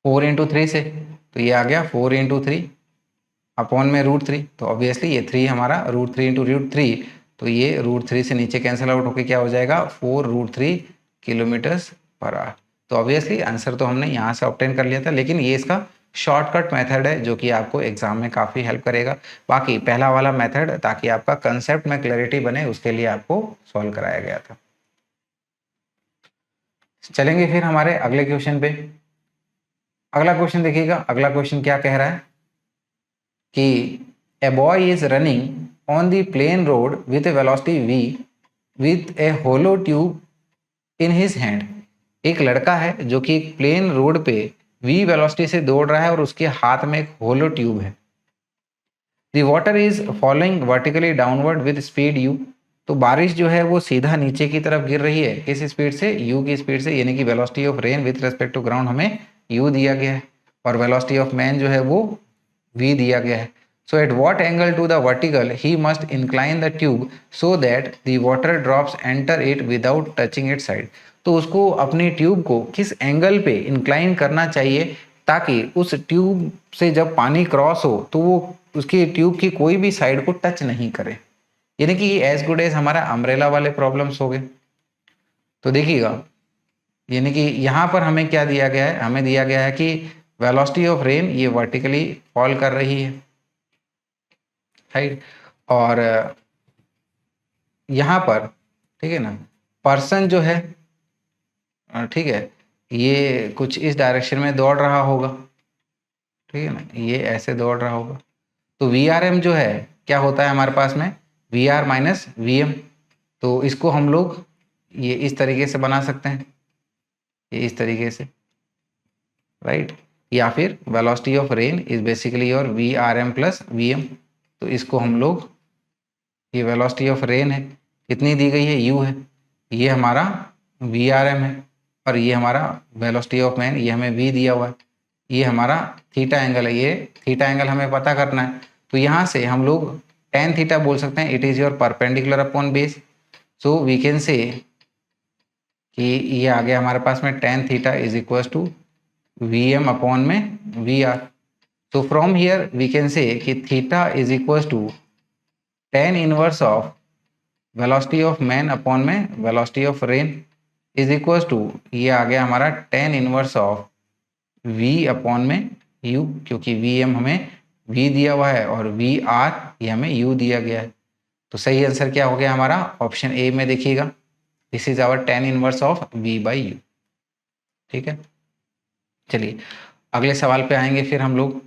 4 इंटू 3 से, तो ये आ गया 4 इंटू 3 अपॉन में √3। तो ऑब्वियसली ये 3 हमारा √3 इंटू √3, तो ये √3 से नीचे कैंसिल आउट होकर क्या हो जाएगा, 4√3 किलोमीटर्स पर आवर। तो ऑब्वियसली आंसर तो हमने यहाँ से ऑब्टेन कर लिया था, लेकिन ये इसका शॉर्टकट मेथड है जो कि आपको एग्जाम में काफ़ी हेल्प करेगा। बाकी पहला वाला मेथड ताकि आपका कंसेप्ट में क्लैरिटी बने उसके लिए आपको सॉल्व कराया गया था। चलेंगे फिर हमारे अगले क्वेश्चन पे। अगला क्वेश्चन देखिएगा, अगला क्वेश्चन क्या कह रहा है कि a boy is running on the plain road with a velocity v with a hollow tube in his hand. एक लड़का है जो कि एक प्लेन रोड पे v वेलोसिटी से दौड़ रहा है और उसके हाथ में एक होलो ट्यूब है। The water is following vertically downward with speed u। तो बारिश जो है वो सीधा नीचे की तरफ गिर रही है, किस स्पीड से, u की स्पीड से, यानी कि velocity of rain with respect to ground हमें u दिया गया है, और वेलोसिटी ऑफ मैन जो है वो v दिया गया है। So at what angle to the vertical he must incline the tube so that the water drops enter it without touching it side. तो उसको अपनी ट्यूब को किस एंगल पे इंक्लाइन करना चाहिए ताकि उस ट्यूब से जब पानी क्रॉस हो तो वो उसकी ट्यूब की कोई भी साइड को टच नहीं करे, यानी कि एज गुड एज हमारा अम्ब्रेला वाले प्रॉब्लम्स हो गए। तो देखिएगा, यानी कि यहाँ पर हमें क्या दिया गया है, हमें दिया गया है कि वेलोसिटी ऑफ रेन ये वर्टिकली फॉल कर रही है, राइट। और यहाँ पर ठीक है ना, पर्सन जो है ठीक है, ये कुछ इस डायरेक्शन में दौड़ रहा होगा, ठीक है ना, ये ऐसे दौड़ रहा होगा। तो वी आर एम जो है क्या होता है हमारे पास में, V R minus V M. तो इसको हम लोग ये इस तरीके से बना सकते हैं, ये इस तरीके से, राइट। या फिर velocity of rain is basically your V R M plus V M. तो इसको हम लोग, ये वेलोसिटी ऑफ रेन है, कितनी दी गई है, यू है, ये हमारा वी आर एम है, और ये हमारा वेलोसिटी ऑफ मैन, ये हमें वी दिया हुआ है, ये हमारा थीटा एंगल है, ये थीटा एंगल हमें पता करना है। तो यहाँ से हम लोग टेन थीटा बोल सकते हैं, it is your perpendicular upon base. So we can say कि ये आ गया हमारे पास में tan theta is equal to V M upon में V R. So from here we can say कि theta is equals to tan inverse of velocity of man upon में velocity of rain is equals to, ये आ गया हमारा tan inverse of v upon में u, क्योंकि vm हमें v दिया हुआ है और vr ये हमें u दिया गया है। तो सही आंसर क्या हो गया हमारा, ऑप्शन ए में देखिएगा, this is our tan inverse of v by u। ठीक है, चलिए अगले सवाल पे आएंगे फिर हम लोग।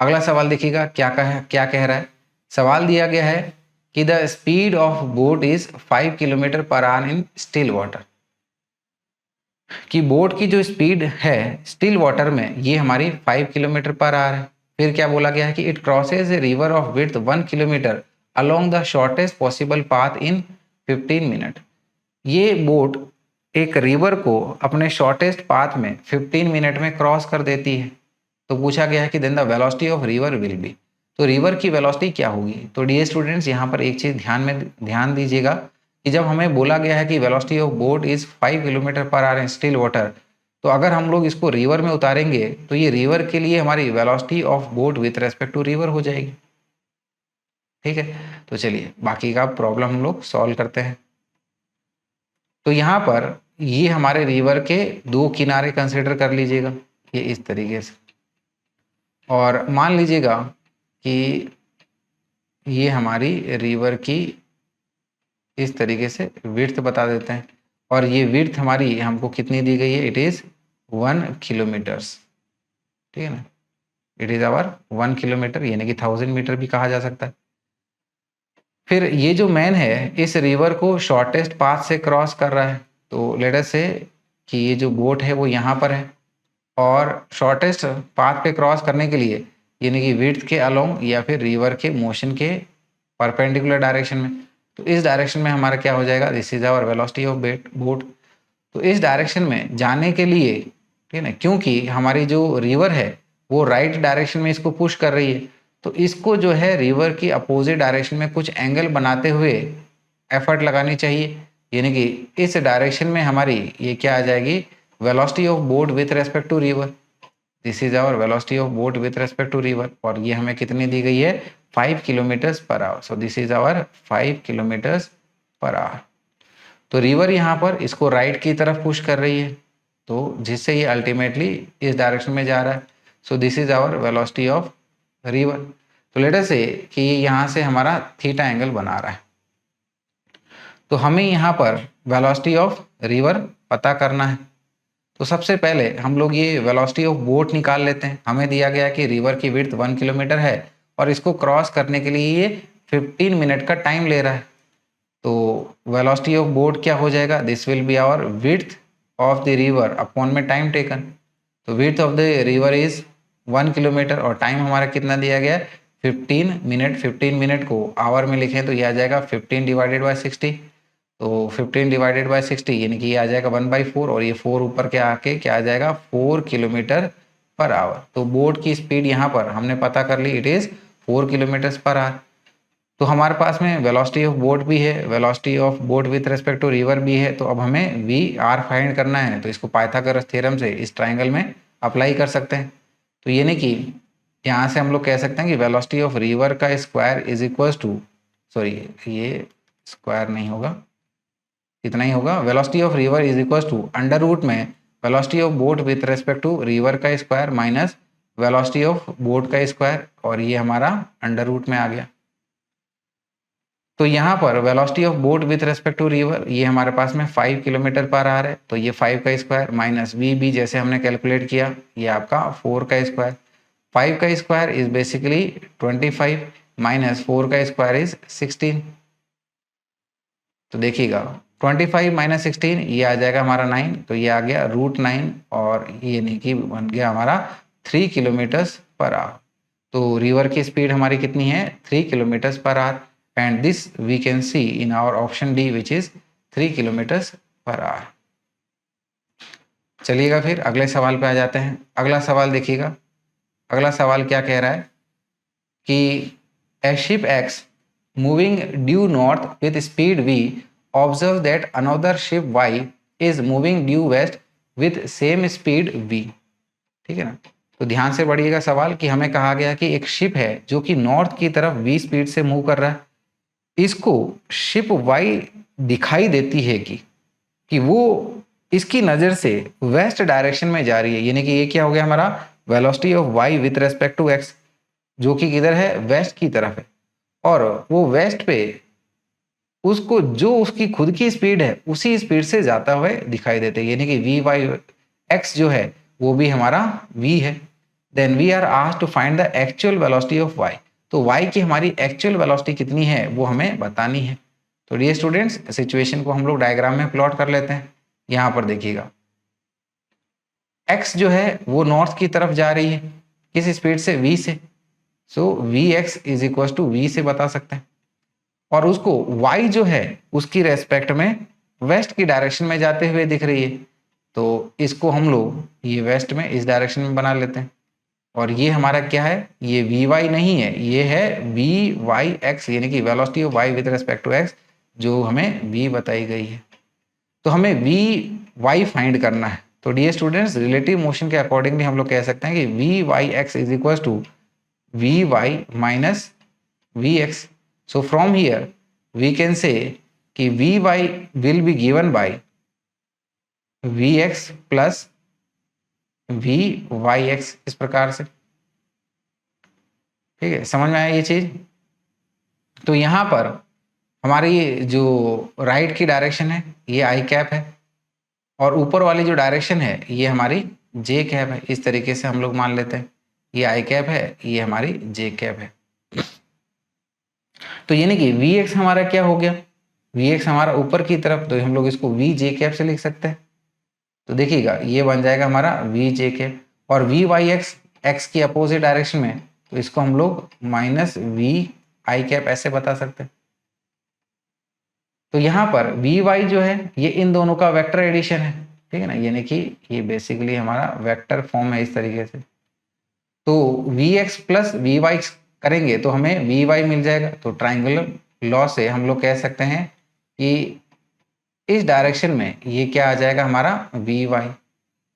अगला सवाल देखिएगा क्या कह रहा है। सवाल दिया गया है कि the speed of boat is 5 kilometre per our in still water, कि बोट की जो स्पीड है स्टिल वाटर में ये हमारी 5 किलोमीटर पर आवर है। फिर क्या बोला गया है कि it crosses a river of width 1 kilometre along the shortest possible path in 15 minute. ये बोट एक रिवर को अपने शॉर्टेस्ट पाथ में 15 मिनट में क्रॉस कर देती है। तो पूछा गया है कि then the velocity of river will be, तो रिवर की वेलोसिटी क्या होगी। तो डियर स्टूडेंट्स यहाँ पर एक चीज़ ध्यान दीजिएगा कि जब हमें बोला गया है कि velocity of boat is 5 kilometre per our in still water, तो अगर हम लोग इसको रिवर में उतारेंगे तो ये रिवर के लिए हमारी velocity of boat with respect to river हो जाएगी। ठीक है, तो चलिए बाकी का प्रॉब्लम हम लोग सॉल्व करते हैं। तो यहाँ पर ये हमारे रिवर के दो किनारे कंसिडर कर लीजिएगा, ये इस तरीके से, और मान लीजिएगा कि ये हमारी रिवर की इस तरीके से विड्थ बता देते हैं, और ये विड्थ हमारी हमको कितनी दी गई है, इट इज़ 1 किलोमीटर्स। ठीक है ना, इट इज़ आवर 1 किलोमीटर, यानी कि 1000 मीटर भी कहा जा सकता है। फिर ये जो मैन है इस रिवर को शॉर्टेस्ट पाथ से क्रॉस कर रहा है, तो लेट अस से कि ये जो बोट है वो यहाँ पर है, और शॉर्टेस्ट पाथ पे क्रॉस करने के लिए यानी कि विड्थ के अलोंग या फिर रिवर के मोशन के परपेंडिकुलर डायरेक्शन में, तो इस डायरेक्शन में हमारा क्या हो जाएगा, this is our velocity of boat. तो इस डायरेक्शन में जाने के लिए, ठीक है ना, क्योंकि हमारी जो रिवर है वो राइट डायरेक्शन में इसको पुश कर रही है, तो इसको जो है रिवर की अपोजिट डायरेक्शन में कुछ एंगल बनाते हुए एफर्ट लगानी चाहिए, यानी कि इस डायरेक्शन में हमारी ये क्या आ जाएगी, velocity of boat with respect to river. This is our velocity of boat with respect to river, और ये हमें कितनी दी गई है, 5 kilometres per hour. So this is our 5 kilometres per hour. तो रिवर यहाँ पर इसको राइट की तरफ पुश कर रही है, तो जिससे ये अल्टीमेटली इस डायरेक्शन में जा रहा है। So this is our velocity of river. तो लेट अस से कि ये यहाँ से हमारा थीटा एंगल बना रहा है, तो हमें यहाँ पर वेलोसिटी ऑफ रिवर पता करना है। तो सबसे पहले हम लोग ये वेलोसिटी ऑफ बोट निकाल लेते हैं। हमें दिया गया कि रिवर की विड्थ 1 किलोमीटर है और इसको क्रॉस करने के लिए ये 15 मिनट का टाइम ले रहा है। तो वेलोसिटी ऑफ बोट क्या हो जाएगा, this will be our width of the river upon में टाइम टेकन। तो width of the river is 1 kilometre और टाइम हमारा कितना दिया गया है, 15 मिनट। 15 मिनट को आवर में लिखें तो ये आ जाएगा 15 डिवाइडेड बाय 60। तो 15 डिवाइडेड बाय 60 यानी कि ये आ जाएगा 1/4, और ये 4 ऊपर के आके क्या आ जाएगा, 4 किलोमीटर पर आवर। तो बोट की स्पीड यहाँ पर हमने पता कर ली, it is 4 kilometre per hour. तो हमारे पास में वेलोसिटी ऑफ बोट भी है, velocity of boat with respect to river भी है, तो अब हमें वी आर फाइंड करना है। तो इसको पाइथागोरस थ्योरम से इस ट्राइंगल में अप्लाई कर सकते हैं। तो यानी कि यहाँ से हम लोग कह सकते हैं कि वेलोसिटी ऑफ रिवर का square is equals to, sorry ये स्क्वायर नहीं होगा, इतना ही होगा, velocity of river is equals to under root में velocity of boat with respect to river का square minus velocity of boat का स्क्वायर, और ये हमारा अंडर रूट में आ गया। तो यहाँ पर velocity of boat with respect to river ये हमारे पास में 5 किलोमीटर पर आ रहा है, तो ये 5 का स्क्वायर माइनस वी बी जैसे हमने कैलकुलेट किया, ये आपका 4 का स्क्वायर। 5 का स्क्वायर इज बेसिकली 25 माइनस 4 का स्क्वायर इज 16। तो देखिएगा 25 माइनस 16 ये आ जाएगा हमारा 9, तो ये आ गया √9, और ये नहीं कि बन गया हमारा 3 किलोमीटर्स पर आवर। तो रिवर की स्पीड हमारी कितनी है, 3 kilometres per hour, and this we can see in our option D which is 3 kilometres per hour. चलिएगा फिर अगले सवाल पे आ जाते हैं। अगला सवाल देखिएगा, अगला सवाल क्या कह रहा है कि ए ship x moving due north with speed v observe that another ship y is moving due west with same speed v। ठीक है ना, तो ध्यान से पढ़िएगा सवाल कि हमें कहा गया कि एक शिप है जो कि नॉर्थ की तरफ v स्पीड से मूव कर रहा है, इसको शिप y दिखाई देती है कि वो इसकी नज़र से वेस्ट डायरेक्शन में जा रही है, यानी कि ये क्या हो गया हमारा velocity of y with respect to x, जो कि किधर है, वेस्ट की तरफ है, और वो वेस्ट पे उसको जो उसकी खुद की स्पीड है उसी स्पीड से जाता हुए दिखाई देते हैं, यानी कि वी वाई एक्स जो है वो भी हमारा v है। Then we are asked to find the actual velocity of y। तो y की हमारी एक्चुअल वेलोसिटी कितनी है वो हमें बतानी है। तो डियर स्टूडेंट्स, सिचुएशन को हम लोग डायग्राम में प्लॉट कर लेते हैं। यहाँ पर देखिएगा, x जो है वो नॉर्थ की तरफ जा रही है, किस स्पीड से, v से। So vx is equal to v से बता सकते हैं। और उसको y जो है उसकी रेस्पेक्ट में वेस्ट की डायरेक्शन में जाते हुए दिख रही है, तो इसको हम लोग ये वेस्ट में इस डायरेक्शन में बना लेते हैं। और ये हमारा क्या है, ये वी वाई नहीं है, ये है वी वाई एक्स, यानी कि velocity of y with respect to x, जो हमें वी बताई गई है। तो हमें वी वाई फाइंड करना है। तो डियर स्टूडेंट्स, रिलेटिव मोशन के अकॉर्डिंगली हम लोग कह सकते हैं कि V Y X is equal to V Y minus V X. So from here we can say कि V Y will be given by V x plus we Y X, इस प्रकार से। ठीक है, समझ में आया ये चीज। तो यहाँ पर हमारी जो राइट की डायरेक्शन है ये आई कैप है, और ऊपर वाली जो डायरेक्शन है ये हमारी जे कैप है। इस तरीके से हम लोग मान लेते हैं, ये आई कैप है, ये हमारी जे कैप है। तो यानी कि वी एक्स हमारा क्या हो गया, वी एक्स हमारा ऊपर की तरफ, तो हम लोग इसको वी जे कैप से लिख सकते हैं। तो देखिएगा ये बन जाएगा हमारा वी जे कैप, और वी वाई एक्स एक्स की अपोजिट डायरेक्शन में, तो इसको हम लोग माइनस वी आई कैप ऐसे बता सकते हैं। तो यहाँ पर वी वाई जो है ये इन दोनों का वेक्टर एडिशन है, ठीक है ना, यानी कि ये बेसिकली हमारा वेक्टर फॉर्म है इस तरीके से। तो v x plus we y करेंगे तो हमें वी वाई मिल जाएगा। तो ट्राइंगुलर लॉ से हम लोग कह सकते हैं कि इस डायरेक्शन में ये क्या आ जाएगा हमारा वी वाई,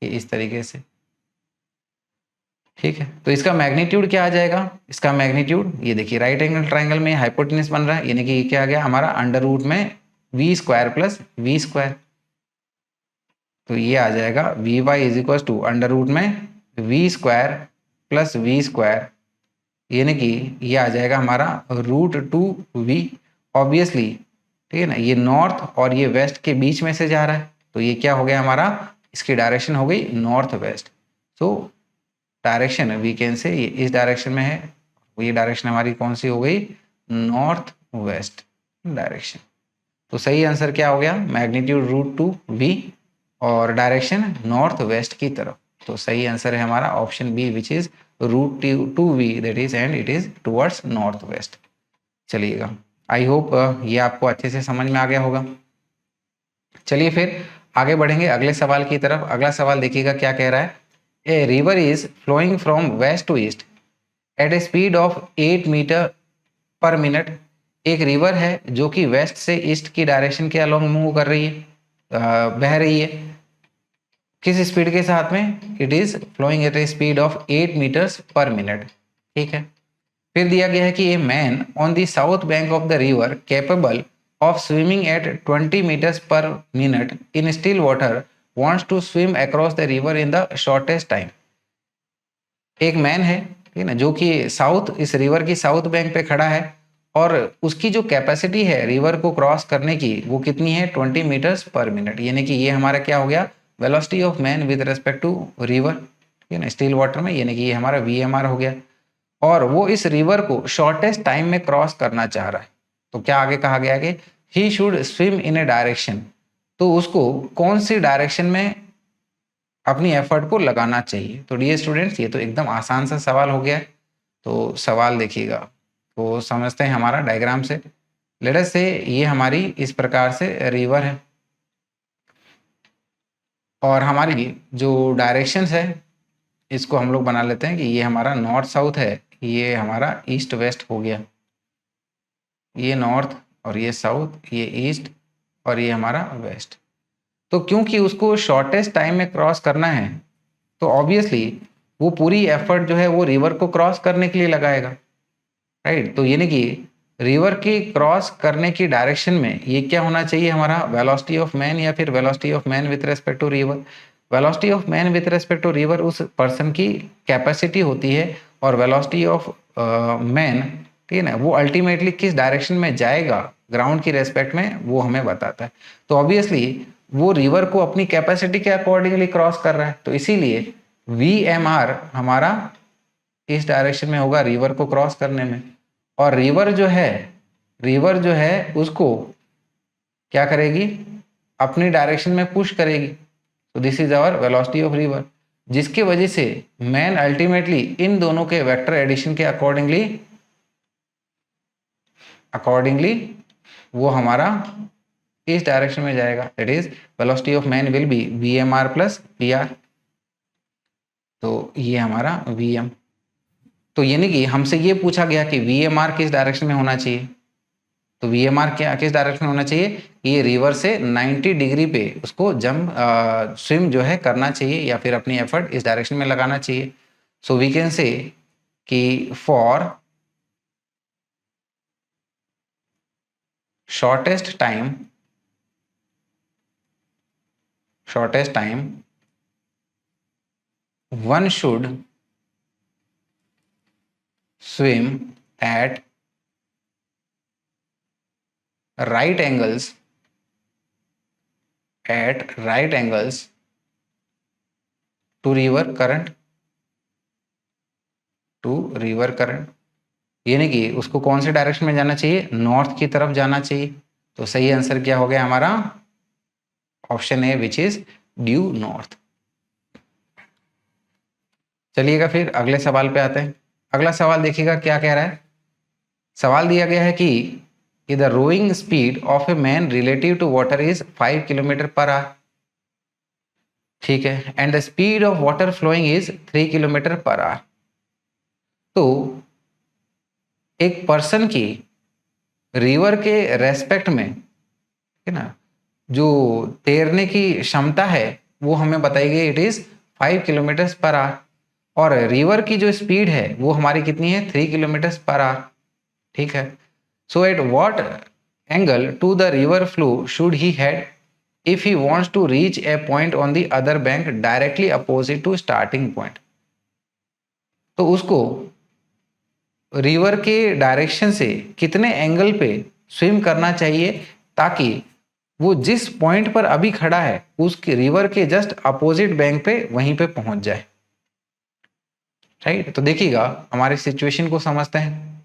ये इस तरीके से। ठीक है, तो इसका मैग्नीट्यूड क्या आ जाएगा, इसका मैग्नीट्यूड ये देखिए, राइट एंगल ट्राइंगल में हाइपोटेनस बन रहा है, यानी कि ये क्या आ गया हमारा अंडर रूट में V square plus V square. तो ये आ जाएगा V Y is equal to under root में V square plus V square, यानी कि ये आ जाएगा हमारा रूट टू वी। ऑब्वियसली ठीक है ना, ये नॉर्थ और ये वेस्ट के बीच में से जा रहा है, तो ये क्या हो गया हमारा, इसकी डायरेक्शन हो गई north west. So direction we can say ये इस डायरेक्शन में है, ये डायरेक्शन हमारी कौन सी हो गई, नॉर्थ वेस्ट डायरेक्शन। तो सही आंसर क्या हो गया, मैग्नीट्यूड रूट टू वी और डायरेक्शन नॉर्थ वेस्ट की तरफ। तो सही आंसर है हमारा option B which is root two v, that is and it is towards north west. चलिएगा, आई होप ये आपको अच्छे से समझ में आ गया होगा। चलिए फिर आगे बढ़ेंगे अगले सवाल की तरफ। अगला सवाल देखिएगा क्या कह रहा है, a river is flowing from west to east at a speed of 8 meter per minute. एक रिवर है जो कि वेस्ट से ईस्ट की डायरेक्शन के अलोंग मूव कर रही है, बह रही है, किस स्पीड के साथ में, it is flowing at a speed of 8 meters per minute. ठीक है, फिर दिया गया है कि a man on the south bank of the river capable of swimming at 20 meters per minute in still water wants to swim across the river in the shortest time. एक man है, ठीक है ना, जो कि साउथ, इस river की south bank पे खड़ा है, और उसकी जो कैपेसिटी है रिवर को क्रॉस करने की वो कितनी है, 20 मीटर्स पर मिनट। यानी कि ये हमारा क्या हो गया, velocity of man with respect to river, ठीक है ना, स्टिल वाटर में, यानी कि ये हमारा VMR हो गया। और वो इस रिवर को शॉर्टेस्ट टाइम में क्रॉस करना चाह रहा है। तो क्या आगे कहा गया कि he should swim in A direction, तो उसको कौन सी डायरेक्शन में अपनी एफर्ट को लगाना चाहिए। तो डियर स्टूडेंट्स, ये तो एकदम आसान सा सवाल हो गया है। तो सवाल देखिएगा, तो समझते हैं हमारा डायग्राम से। लेट अस से ये हमारी इस प्रकार से रिवर है, और हमारी जो डायरेक्शंस है इसको हम लोग बना लेते हैं कि ये हमारा नॉर्थ साउथ है, ये हमारा ईस्ट वेस्ट हो गया, ये नॉर्थ और ये साउथ, ये ईस्ट और ये हमारा वेस्ट। तो क्योंकि उसको शॉर्टेस्ट टाइम में क्रॉस करना है, तो ऑब्वियसली वो पूरी एफर्ट जो है वो रिवर को क्रॉस करने के लिए लगाएगा, राइट। तो यानी कि रिवर की क्रॉस करने की डायरेक्शन में ये क्या होना चाहिए हमारा, वेलोसिटी ऑफ मैन, या फिर velocity of man with respect to river. Velocity of man with respect to river उस पर्सन की कैपेसिटी होती है, और वेलोसिटी ऑफ मैन, ठीक है ना, वो अल्टीमेटली किस डायरेक्शन में जाएगा ग्राउंड की रेस्पेक्ट में वो हमें बताता है। तो ऑब्वियसली वो रिवर को अपनी कैपेसिटी के अकॉर्डिंगली क्रॉस कर रहा है, तो इसीलिए VMR हमारा इस डायरेक्शन में होगा रिवर को क्रॉस करने में, और रिवर जो है उसको क्या करेगी, अपनी डायरेक्शन में पुश करेगी। तो this is our velocity of river, जिसके वजह से मैन अल्टीमेटली इन दोनों के वेक्टर एडिशन के अकॉर्डिंगली वो हमारा इस डायरेक्शन में जाएगा। That is velocity of man will be VMR plus PR। तो ये हमारा VM। तो यानी कि हमसे ये पूछा गया कि VMR किस डायरेक्शन में होना चाहिए। तो VMR क्या किस डायरेक्शन में होना चाहिए, ये रिवर से 90 डिग्री पे उसको स्विम जो है करना चाहिए, या फिर अपनी एफर्ट इस डायरेक्शन में लगाना चाहिए। सो वी कैन से कि for shortest time one should swim at right angles to river current। यानी कि उसको कौन से डायरेक्शन में जाना चाहिए, नॉर्थ की तरफ जाना चाहिए। तो सही आंसर क्या हो गया हमारा, option A which is due north. चलिएगा फिर अगले सवाल पे आते हैं। अगला सवाल देखिएगा क्या कह रहा है। सवाल दिया गया है कि the rowing speed of a man relative to water is 5 kilometre per hour, ठीक है, and the speed of water flowing is 3 kilometre per hour. तो एक पर्सन की रिवर के रेस्पेक्ट में, है ना, जो तैरने की क्षमता है वो हमें बताई गई, it is 5 kilometre per hour, और रिवर की जो स्पीड है वो हमारी कितनी है, 3 किलोमीटर पर आवर, ठीक है। So at what angle to the river flow should he head if he wants to reach a point on the other bank directly opposite to starting point। तो उसको river के direction से कितने angle पे swim करना चाहिए ताकि वो जिस पॉइंट पर अभी खड़ा है उसके रिवर के जस्ट अपोजिट बैंक पे वहीं पे पहुंच जाए, राइट। तो देखिएगा हमारी सिचुएशन को समझते हैं।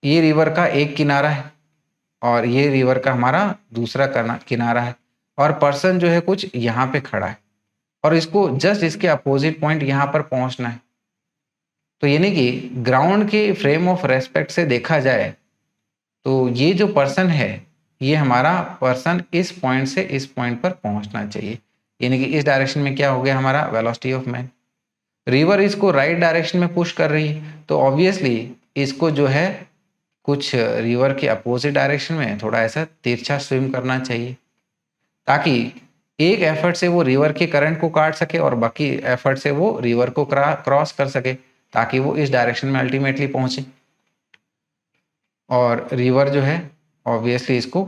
ये रिवर का एक किनारा है और ये रिवर का हमारा दूसरा किनारा है, और पर्सन जो है कुछ यहाँ पे खड़ा है और इसको जस्ट इसके अपोजिट पॉइंट यहाँ पर पहुंचना है। तो यानी कि ग्राउंड के फ्रेम ऑफ रेस्पेक्ट से देखा जाए तो ये जो पर्सन है, ये हमारा पर्सन इस पॉइंट से इस पॉइंट पर पहुंचना चाहिए। यानी कि इस डायरेक्शन में क्या हो गया हमारा, वेलोसिटी ऑफ मैन। रिवर इसको राइट डायरेक्शन में पुश कर रही है, तो ऑब्वियसली इसको जो है कुछ रिवर के अपोजिट डायरेक्शन में थोड़ा ऐसा तिरछा स्विम करना चाहिए, ताकि एक एफर्ट से वो रिवर के करंट को काट सके और बाकी एफर्ट से वो रिवर को क्रॉस कर सके, ताकि वो इस डायरेक्शन में अल्टीमेटली पहुंचे। और रिवर जो है ऑब्वियसली इसको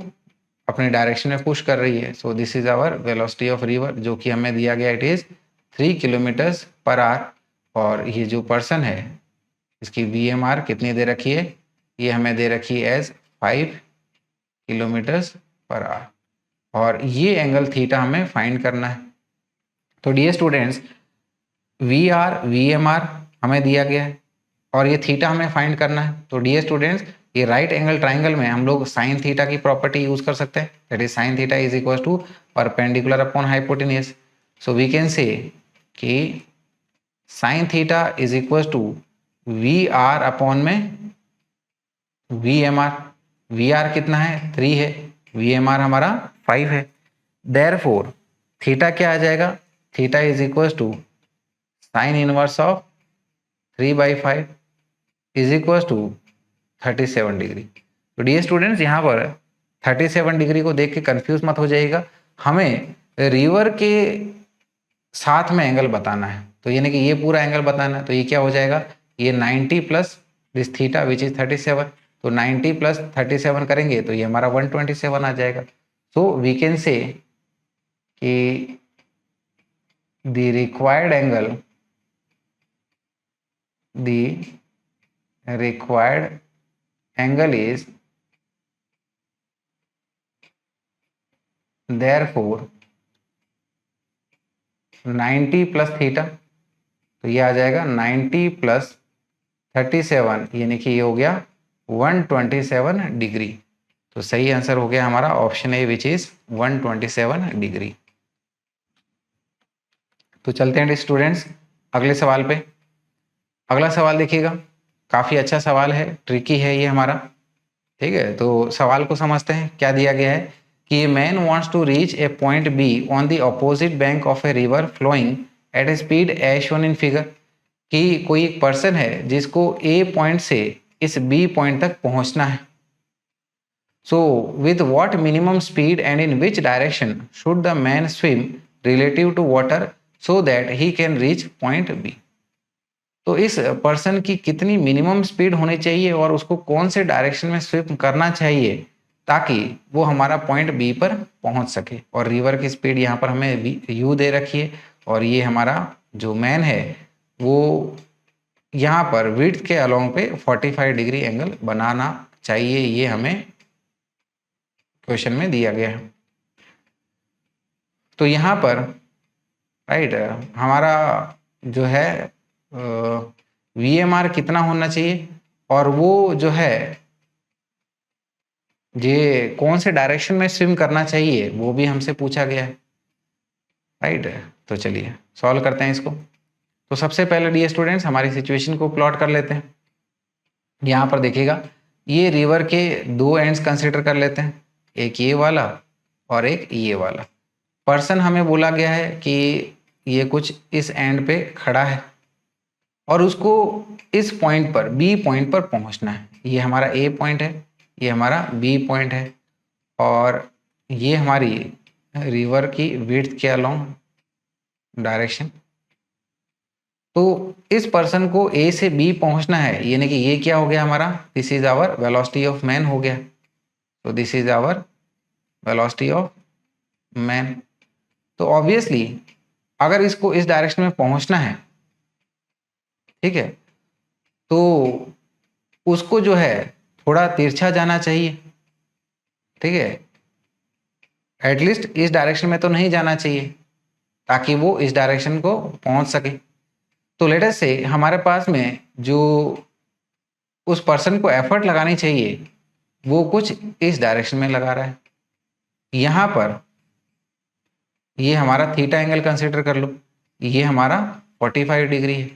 अपने डायरेक्शन में पुश कर रही है। So this is our velocity of river, जो कि हमें दिया गया, it is 3 kilometre per hour. और ये जो पर्सन है इसकी VMR कितनी दे रखी है, ये हमें दे रखी है एज 5 किलोमीटर पर आवर, और ये एंगल थीटा हमें फाइंड करना है। तो डियर स्टूडेंट्स, VMR हमें दिया गया है और ये थीटा हमें फाइंड करना है। तो डियर स्टूडेंट्स, ये राइट एंगल ट्राइंगल में हम लोग साइन थीटा की प्रॉपर्टी यूज कर सकते हैं, that is sine theta is equal to perpendicular upon hypotenuse. So we can say कि sine theta is equal to VR upon में VMR। VR कितना है, 3 है, VMR हमारा 5 है। देयरफॉर थीटा क्या आ जाएगा, theta is equal to sine inverse of 3/5 is equal to 37 degree. तो डियर स्टूडेंट्स, यहाँ पर 37 डिग्री को देख के कंफ्यूज मत हो जाइएगा, हमें रिवर के साथ में एंगल बताना है। तो यानी कि ये पूरा एंगल बताना है, तो ये क्या हो जाएगा, ये 90 plus this theta which is 37। तो 90 प्लस 37 करेंगे तो ये हमारा 127 आ जाएगा। सो वी कैन से कि the required angle is therefore 90 plus theta तो ये आ जाएगा 90 प्लस 37, यानी कि ये हो गया 127 डिग्री। तो सही आंसर हो गया हमारा option A which is 127 degree. तो चलते हैं स्टूडेंट्स अगले सवाल पे। अगला सवाल देखिएगा, काफ़ी अच्छा सवाल है, ट्रिकी है ये हमारा। ठीक है, तो सवाल को समझते हैं। क्या दिया गया है कि a man wants to reach a point B on the opposite bank of a river flowing at a speed as shown in figure. कि कोई एक पर्सन है जिसको ए पॉइंट से इस बी पॉइंट तक पहुंचना है। So with what minimum speed and in which direction should the man swim relative to water so that he can reach point B. तो इस पर्सन की कितनी मिनिमम स्पीड होनी चाहिए और उसको कौन से डायरेक्शन में स्विम करना चाहिए ताकि वो हमारा पॉइंट बी पर पहुंच सके। और रिवर की स्पीड यहाँ पर हमें बी यू दे रखी है, और ये हमारा जो मैन है वो यहाँ पर विड्थ के अलोंग पे 45 डिग्री एंगल बनाना चाहिए, ये हमें क्वेश्चन में दिया गया है। तो यहाँ पर राइट हमारा जो है VMR कितना होना चाहिए, और वो जो है ये कौन से डायरेक्शन में स्विम करना चाहिए वो भी हमसे पूछा गया है। राइट, तो चलिए सॉल्व करते हैं इसको। तो सबसे पहले डियर स्टूडेंट्स हमारी सिचुएशन को प्लॉट कर लेते हैं। यहाँ पर देखिएगा, ये रिवर के दो एंड्स कंसिडर कर लेते हैं, एक ये वाला और एक ये वाला। पर्सन हमें बोला गया है कि ये कुछ इस एंड पे खड़ा है और उसको इस पॉइंट पर बी पॉइंट पर पहुंचना है। ये हमारा ए पॉइंट है, ये हमारा बी पॉइंट है, और ये हमारी रिवर की विड्थ के अलोंग डायरेक्शन। तो इस पर्सन को ए से बी पहुंचना है, यानी कि ये क्या हो गया हमारा, this is our velocity of man हो गया। तो this is our velocity of man. तो ऑब्वियसली अगर इसको इस डायरेक्शन में पहुंचना है, ठीक है, तो उसको जो है थोड़ा तिरछा जाना चाहिए। ठीक है, एटलीस्ट इस डायरेक्शन में तो नहीं जाना चाहिए ताकि वो इस डायरेक्शन को पहुंच सके। तो लेट अस से हमारे पास में जो उस पर्सन को एफर्ट लगानी चाहिए वो कुछ इस डायरेक्शन में लगा रहा है। यहाँ पर ये हमारा थीटा एंगल कंसिडर कर लो, ये हमारा 45 डिग्री है।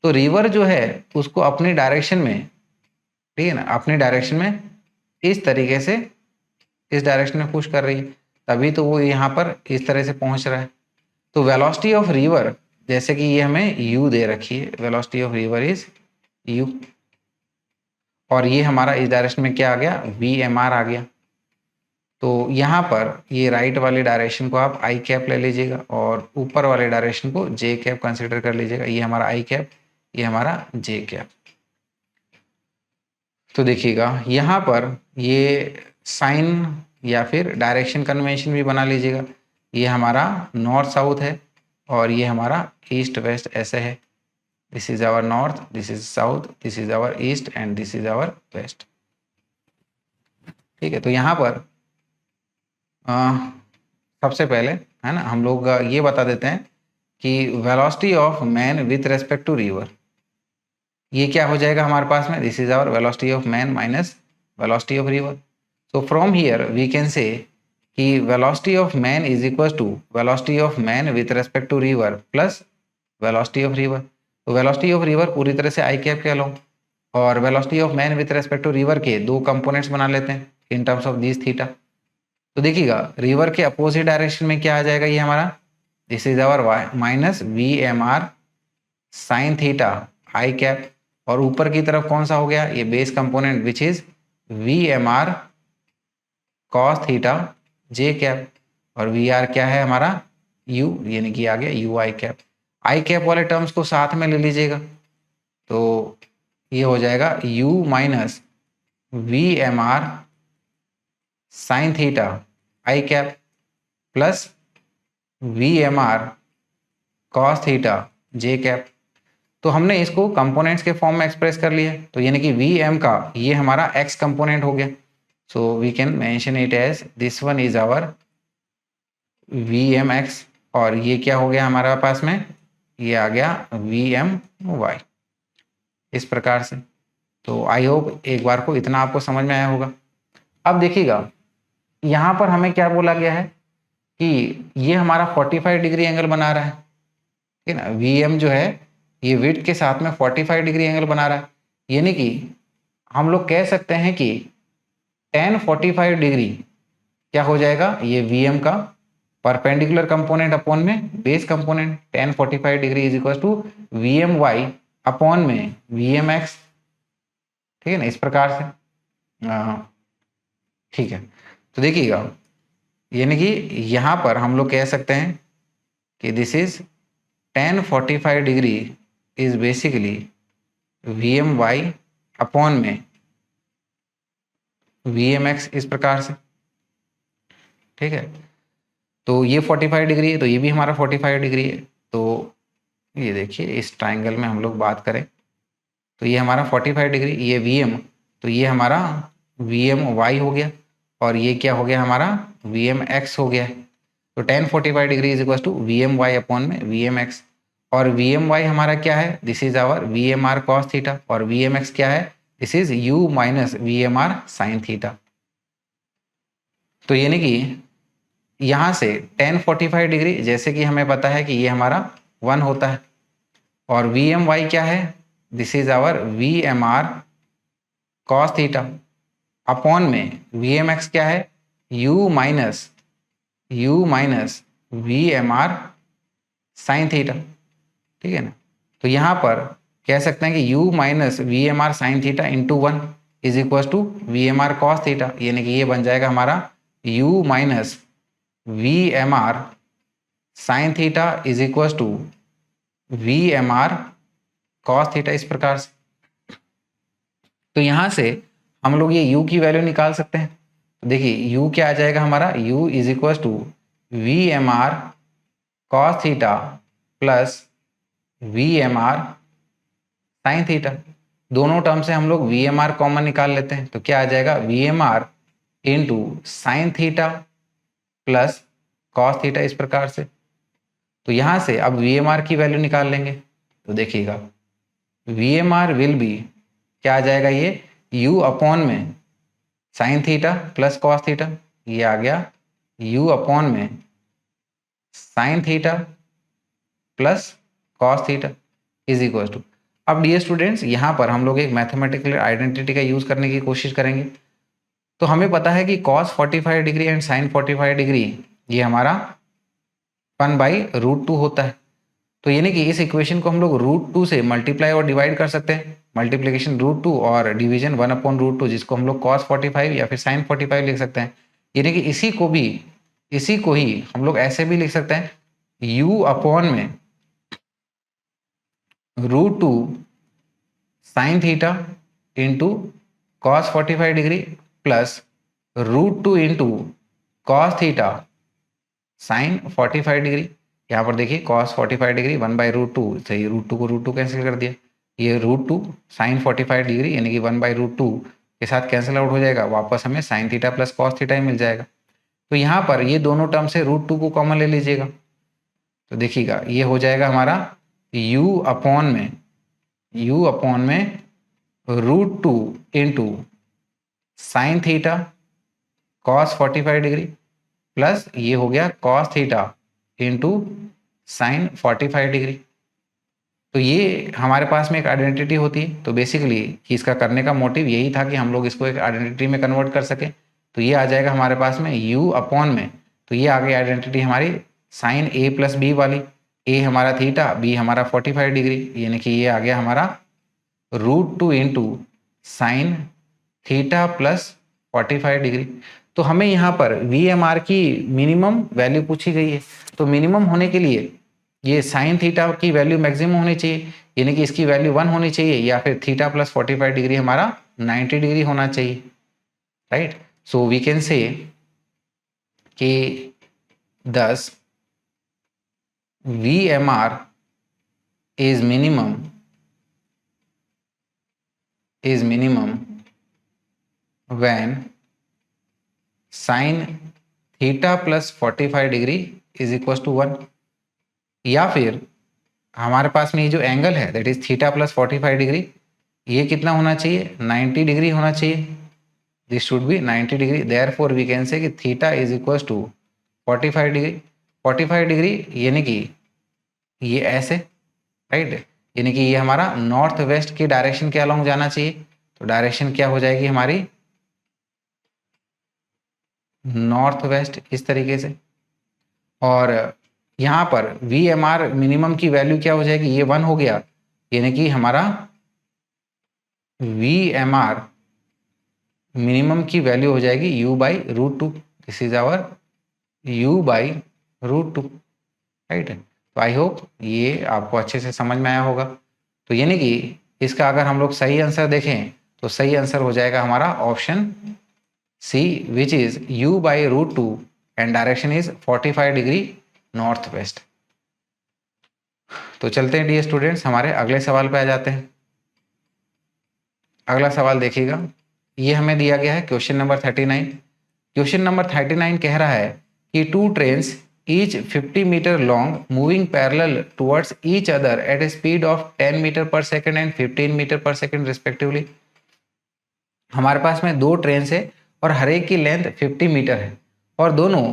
तो रिवर जो है उसको अपनी डायरेक्शन में, ठीक है ना, अपनी डायरेक्शन में इस तरीके से इस डायरेक्शन में पुश कर रही है, तभी तो वो यहाँ पर इस तरह से पहुंच रहा है। तो वेलोसिटी ऑफ रिवर, जैसे कि ये हमें u दे रखी है, velocity of river is u, और ये हमारा इस डायरेक्शन में क्या आ गया, VMR आ गया। तो यहाँ पर ये राइट वाले डायरेक्शन को आप आई कैप ले लीजिएगा और ऊपर वाले डायरेक्शन को जे कैप कंसिडर कर लीजिएगा। ये हमारा आई कैप, ये हमारा जे कैप। तो देखिएगा यहाँ पर ये साइन या फिर डायरेक्शन कन्वेंशन भी बना लीजिएगा। ये हमारा नॉर्थ साउथ है और ये हमारा ईस्ट वेस्ट ऐसे है। This is our north, this is south, this is our east and this is our west. ठीक है, तो यहाँ पर सबसे पहले है ना हम लोग ये बता देते हैं कि velocity of man with respect to river, ये क्या हो जाएगा हमारे पास में, this is our velocity of man minus velocity of river. So from here we can say कि velocity of man is equal to velocity of man with respect to river plus velocity of river. तो velocity of river पूरी तरह से i cap के along, और velocity of man with respect to river के दो components बना लेते हैं in terms of this theta. तो देखिएगा रिवर के अपोजिट डायरेक्शन में क्या आ जाएगा, ये हमारा this is our minus VMR sine theta i cap, और ऊपर की तरफ कौन सा हो गया, ये base component which is VMR cos theta j cap, और VR क्या है हमारा U, यानी कि आ गया U आई कैप। आई कैप वाले टर्म्स को साथ में ले लीजिएगा, तो ये हो जाएगा U minus VMR sine theta i cap plus VMR cos theta j cap. तो हमने इसको कंपोनेंट्स के फॉर्म में एक्सप्रेस कर लिया, तो यानी कि VM का ये हमारा x कंपोनेंट हो गया। So we can mention it as this one is our VMX, और ये क्या हो गया हमारे पास में ये आ गया VMY इस प्रकार से। तो आई होप एक बार को इतना आपको समझ में आया होगा। अब देखिएगा यहाँ पर हमें क्या बोला गया है कि ये हमारा 45 डिग्री एंगल बना रहा है, ठीक है ना। VM जो है ये विड्थ के साथ में 45 डिग्री एंगल बना रहा है, यानी कि हम लोग कह सकते हैं कि tan 45 डिग्री क्या हो जाएगा, ये VM का परपेंडिकुलर कंपोनेंट अपॉन में base component, tan 45 degree is equal to VMY upon में VMX, ठीक है ना, इस प्रकार से। ठीक है, तो देखिएगा यानी कि यहाँ पर हम लोग कह सकते हैं कि this is tan 45 degree is basically VMY upon में VMX इस प्रकार से, ठीक है। तो ये 45 डिग्री है, तो ये भी हमारा 45 डिग्री है। तो ये देखिए इस ट्राइंगल में हम लोग बात करें तो ये हमारा 45 डिग्री, ये VM, तो ये हमारा VMY हो गया, और ये क्या हो गया हमारा VMX हो गया। तो tan 45 degree is equal to VMY upon में VMX, और VMY हमारा क्या है, this is our VMR cos theta, और VMX क्या है, this is U minus VMR sin theta. तो यानी कि यहाँ से tan 45 डिग्री जैसे कि हमें पता है कि ये हमारा 1 होता है, और VMY क्या है, this is our VMR cos theta upon में VMX क्या है, U minus VMR sin theta, ठीक है ना। तो यहाँ पर कह सकते हैं कि U minus VMR sin theta into 1 is equal to VMR cos theta, यानी कि ये बन जाएगा हमारा U minus VMR sin theta is equal to VMR cos theta, इस प्रकार से। तो यहाँ से हम लोग ये U की वैल्यू निकाल सकते हैं। तो देखिए U क्या आ जाएगा हमारा, U is equal to VMR cos theta plus VMR sin theta. दोनों टर्म से हम लोग VMR कॉमन निकाल लेते हैं, तो क्या आ जाएगा VMR into sine theta plus cos theta, इस प्रकार से। तो यहाँ से अब VMR की वैल्यू निकाल लेंगे, तो देखिएगा VMR विल बी क्या आ जाएगा, ये U अपॉन में sine theta plus cos theta, ये आ गया U अपॉन में sine theta plus cos theta is equal to. अब डियर स्टूडेंट्स यहाँ पर हम लोग एक मैथमेटिकल आइडेंटिटी का यूज करने की कोशिश करेंगे। तो हमें पता है कि cos 45 degree and sin 45 degree ये हमारा 1/√2 होता है। तो यानी कि इस इक्वेशन को हम लोग √2 से मल्टीप्लाई और डिवाइड कर सकते हैं, मल्टीप्लीकेशन √2 और डिवीजन 1/√2, जिसको हम लोग cos 45 या फिर sin 45 लिख सकते हैं। यानी कि इसी को ही हम लोग ऐसे भी लिख सकते हैं, U अपॉन में √2 sine theta into cos 45 degree plus √2 into cos theta sine 45 degree. यहाँ पर देखिए cos 45 डिग्री 1/√2 सही, √2 को √2 कैंसिल कर दिया, ये √2 साइन 45 डिग्री यानी कि 1/√2 के साथ कैंसिल आउट हो जाएगा, वापस हमें sine theta plus cos theta ही मिल जाएगा। तो यहाँ पर ये दोनों टर्म से √2 को कॉमन ले लीजिएगा, तो देखिएगा ये हो जाएगा हमारा U अपॉन में √2 into sine theta cos 45 degree plus ये हो गया cos theta into sine 45 degree. तो ये हमारे पास में एक आइडेंटिटी होती है। तो बेसिकली इसका करने का मोटिव यही था कि हम लोग इसको एक आइडेंटिटी में कन्वर्ट कर सकें। तो ये आ जाएगा हमारे पास में U अपॉन में, तो ये आ गई आइडेंटिटी हमारी साइन A प्लस बी वाली, A हमारा थीटा, B हमारा 45 डिग्री, यानी कि ये आ गया हमारा √2 into sine theta plus 45 degree. तो हमें यहाँ पर VMR की मिनिमम वैल्यू पूछी गई है। तो मिनिमम होने के लिए ये साइन थीटा की वैल्यू मैक्सिमम होनी चाहिए, यानी कि इसकी वैल्यू 1 होनी चाहिए, या फिर थीटा प्लस 45 डिग्री हमारा 90 डिग्री होना चाहिए, right. So we can say कि thus VMR is minimum when sin theta plus 45 degree is equal to 1, या फिर हमारे पास में ये जो एंगल है that is theta plus 45 degree, ये कितना होना चाहिए, 90 डिग्री होना चाहिए। This should be 90 degree, therefore we can say कि theta is equal to 45 degree. 45 degree यानी कि ये ऐसे, राइट, यानी कि ये हमारा नॉर्थ वेस्ट की डायरेक्शन के अलोंग जाना चाहिए। तो डायरेक्शन क्या हो जाएगी हमारी, नॉर्थ वेस्ट, इस तरीके से। और यहाँ पर वी एम आर मिनिमम की वैल्यू क्या हो जाएगी, ये 1 हो गया, यानी कि हमारा वी एम आर मिनिमम की वैल्यू हो जाएगी u by root two. This is our u by root two, right. तो आई होप ये आपको अच्छे से समझ में आया होगा। तो यानी कि इसका अगर हम लोग सही आंसर देखें तो सही आंसर हो जाएगा हमारा option C, which is u by root two and direction is 45 degree north west. तो चलते हैं डियर स्टूडेंट्स, हमारे अगले सवाल पे आ जाते हैं। अगला सवाल देखिएगा, ये हमें दिया गया है क्वेश्चन नंबर 39। क्वेश्चन नंबर 39 कह रहा है कि two trains each 50 meter long moving parallel towards each other at a speed of 10 meter per second and 15 meter per second respectively. हमारे पास में दो ट्रेन है और हर एक की लेंथ 50 मीटर है और दोनों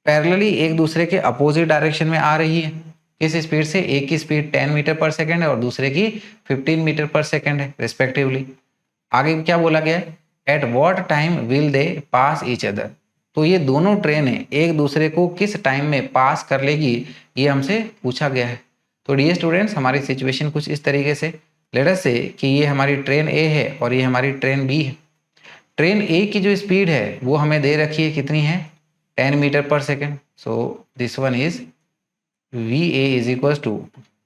पैरेलली एक दूसरे के अपोजिट डायरेक्शन में आ रही है। किस स्पीड से, एक की स्पीड 10 मीटर पर सेकेंड है और दूसरे की 15 मीटर पर सेकेंड है रिस्पेक्टिवली। आगे क्या बोला गया है, at what time will they pass each other. तो ये दोनों ट्रेनें एक दूसरे को किस टाइम में पास कर लेगी, ये हमसे पूछा गया है। तो डियर स्टूडेंट्स, हमारी सिचुएशन कुछ इस तरीके से, लेट अस से कि ये हमारी ट्रेन ए है और ये हमारी ट्रेन बी है। ट्रेन ए की जो स्पीड है वो हमें दे रखी है, कितनी है, 10 meter per second. So this one is v A is equal to